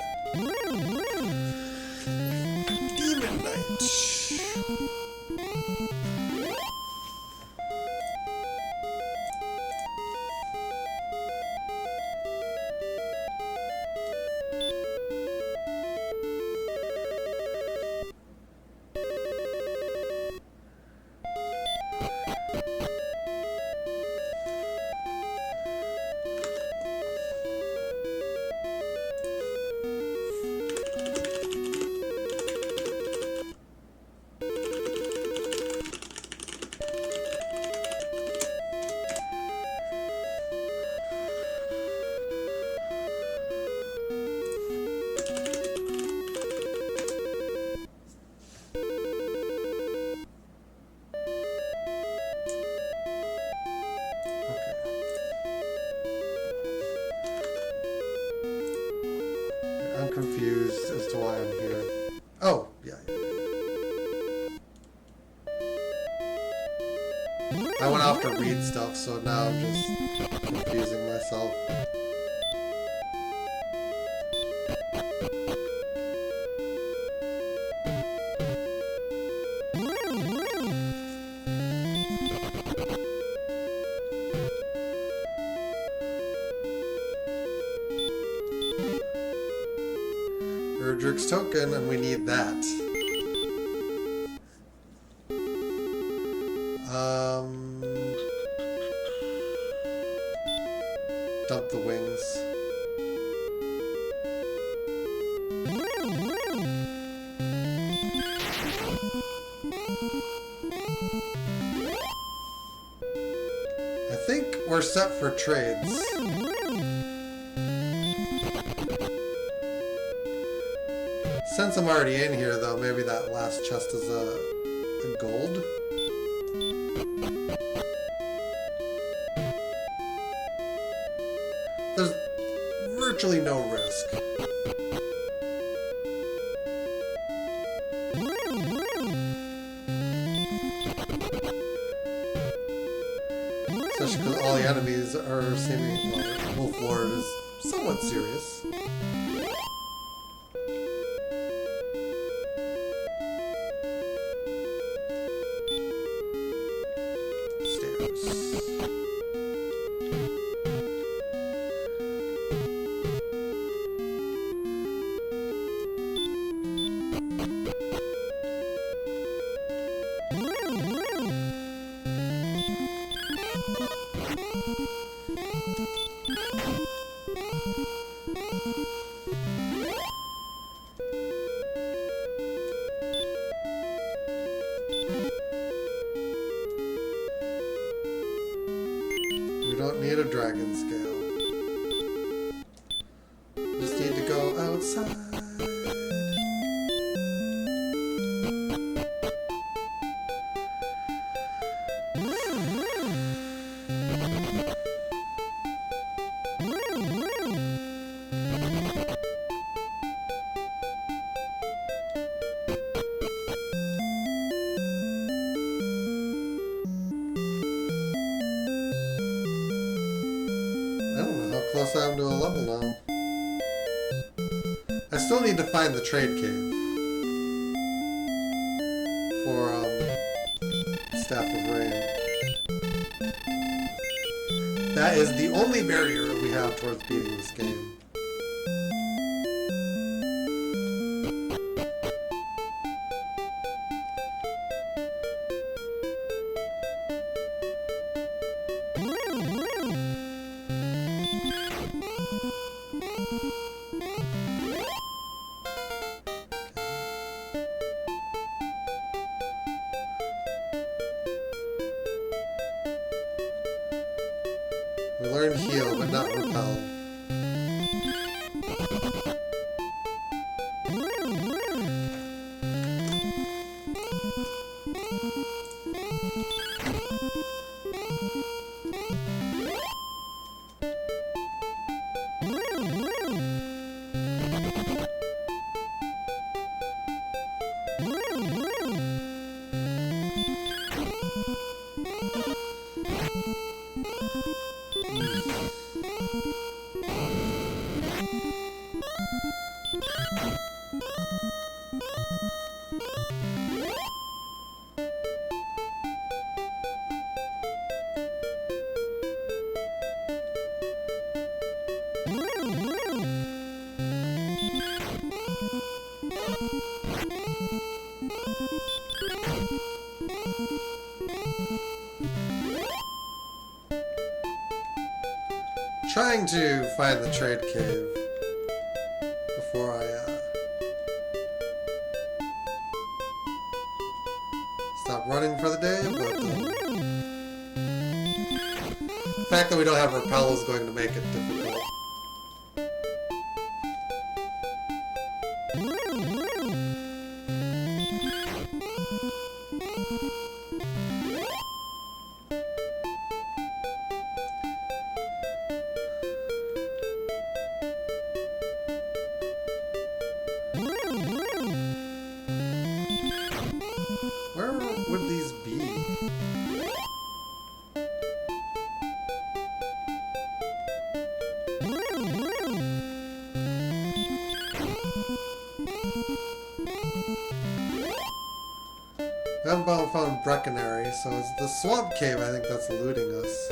Speaker 1: Demon Knight. I'm confused as to why I'm here. Oh, yeah. I went off to read stuff, so now I'm just confusing myself. Erdrick's token, and we need that. Dump the wings. I think we're set for trades. Since I'm already in here, though, maybe that last chest is a gold. There's virtually no risk. Especially because all the enemies are seeming, well, Wolf Lord is somewhat serious. don't need a dragon scale. Just need to go outside. Close I am to a level now. I still need to find the trade cave for Staff of Rain. That is the only barrier we have towards beating this game. We learned heal, but not repel. Trying to find the trade cave before I stop running for the day, but the fact that we don't have repel is going to make it difficult. Where would these be? We haven't found Brecconary, so it's the swamp cave I think that's eluding us.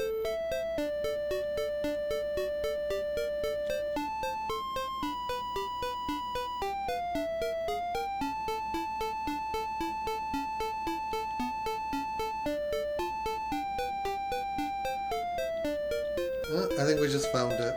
Speaker 1: I think we just found it.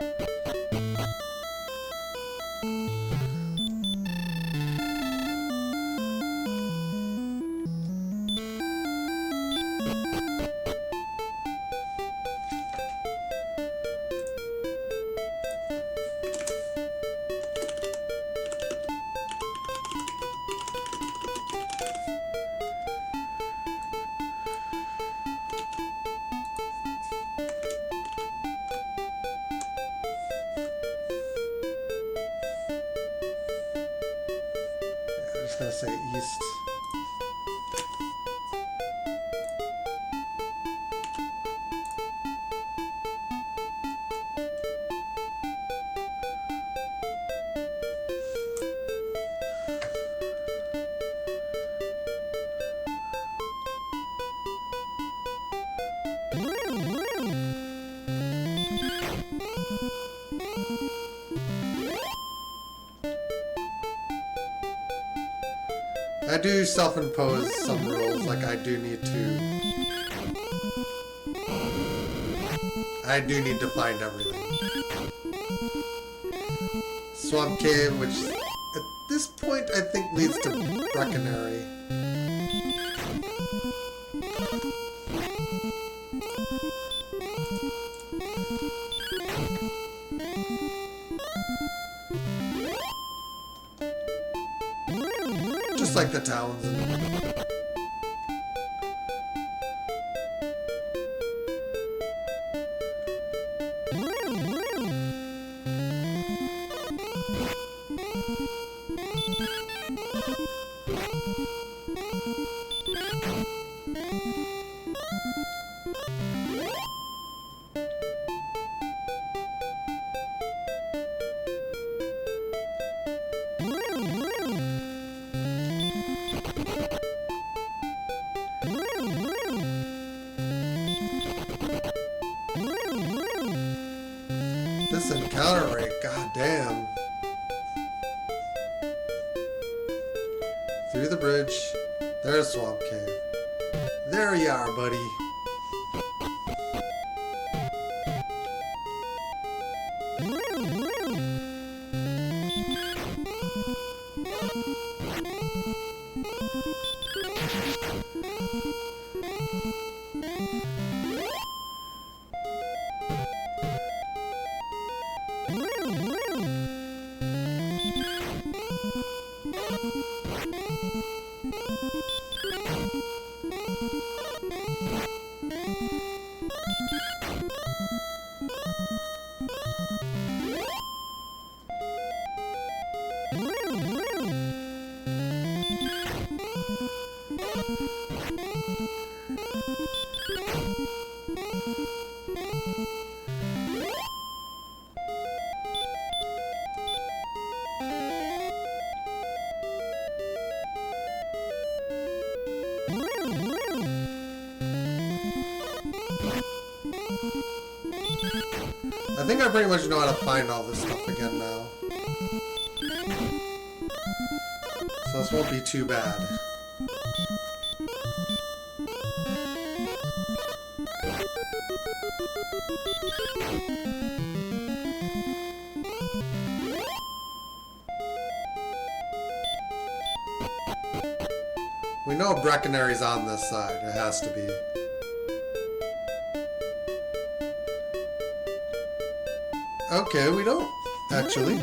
Speaker 1: I'm just gonna say east. I do self-impose some rules, like I do need to find everything. Swamp Cave, which at this point I think leads to Brecconary. like the towns. This encounter rate, goddamn. Through the bridge. There's Swamp Cave. There you are, buddy. I think I pretty much know how to find all this stuff again now. So this won't be too bad. We know Breckonary's on this side. It has to be. Okay, we don't, actually.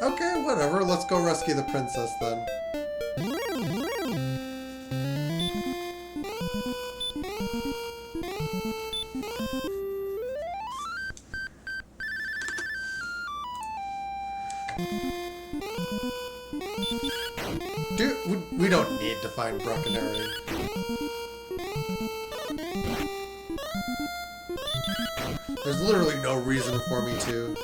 Speaker 1: Okay, whatever. Let's go rescue the princess then. Dude, we don't need to find Breckonary. There's literally no reason for me to.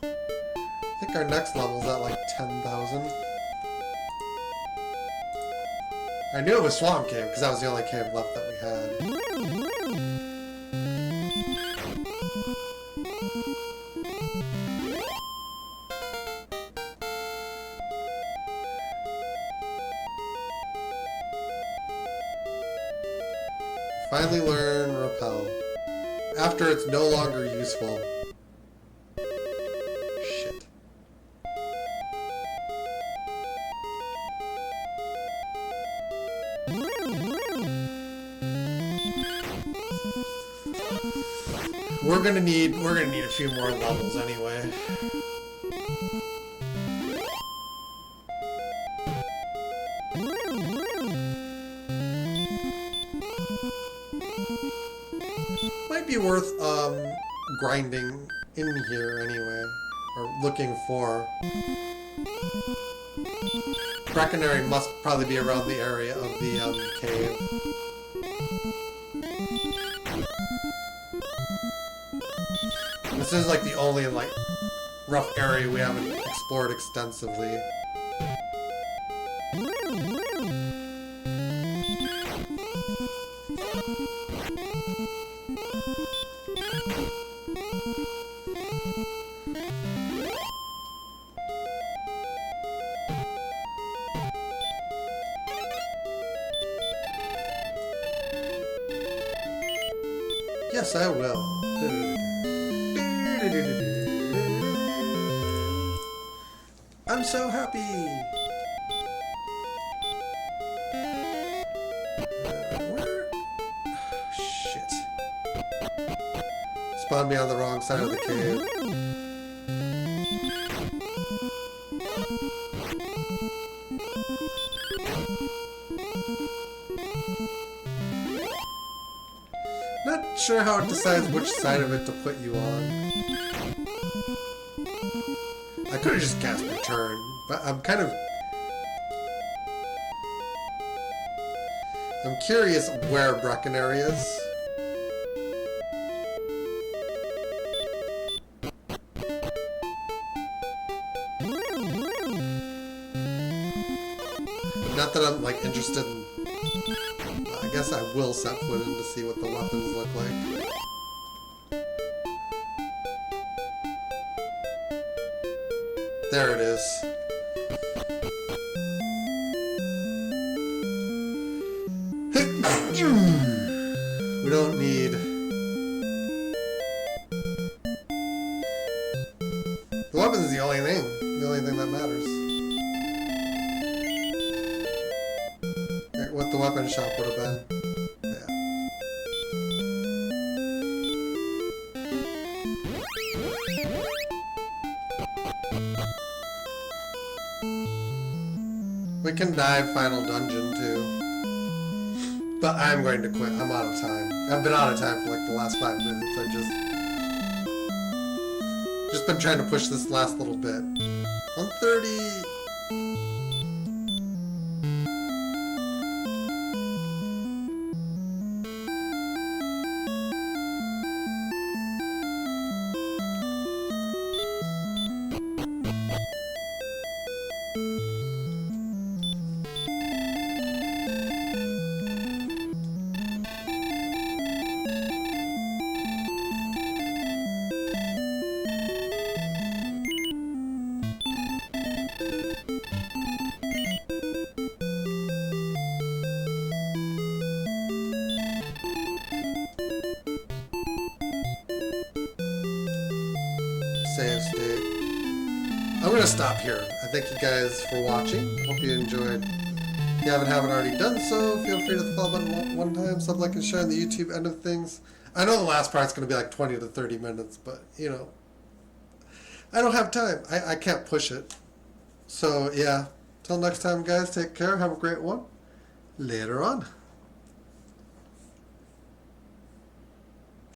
Speaker 1: I think our next level's at like 10,000. I knew it was Swamp Cave because that was the only cave left that we had. Finally learn Repel. After it's no longer useful. Shit. We're gonna need a few more levels anyway. Might be worth grinding in here anyway, or looking for. Breckonary must probably be around the area of the cave. This is like the only like rough area we haven't explored extensively. Yes, I will. I'm so happy. spawned me on the wrong side of the cave. Not sure how it decides which side of it to put you on. I could have just cast Return, but I'm curious where Breckenary is. Not that I'm like interested in. I guess I will set foot in to see what the weapons look like. There it is. We don't need... The weapon is the only thing that matters. What the weapon shop would have been. Yeah. We can dive final dungeon too. But I'm going to quit. I'm out of time. I've been out of time for like the last 5 minutes. I've just been trying to push this last little bit. 130. Save state. I'm going to stop here. I thank you guys for watching. Hope you enjoyed. If you haven't already done so, feel free to hit the follow button one time, sub, like, and share on the YouTube end of things. I know the last part's going to be like 20 to 30 minutes, but, you know, I don't have time. I can't push it. So, yeah. Till next time, guys, take care. Have a great one. Later on.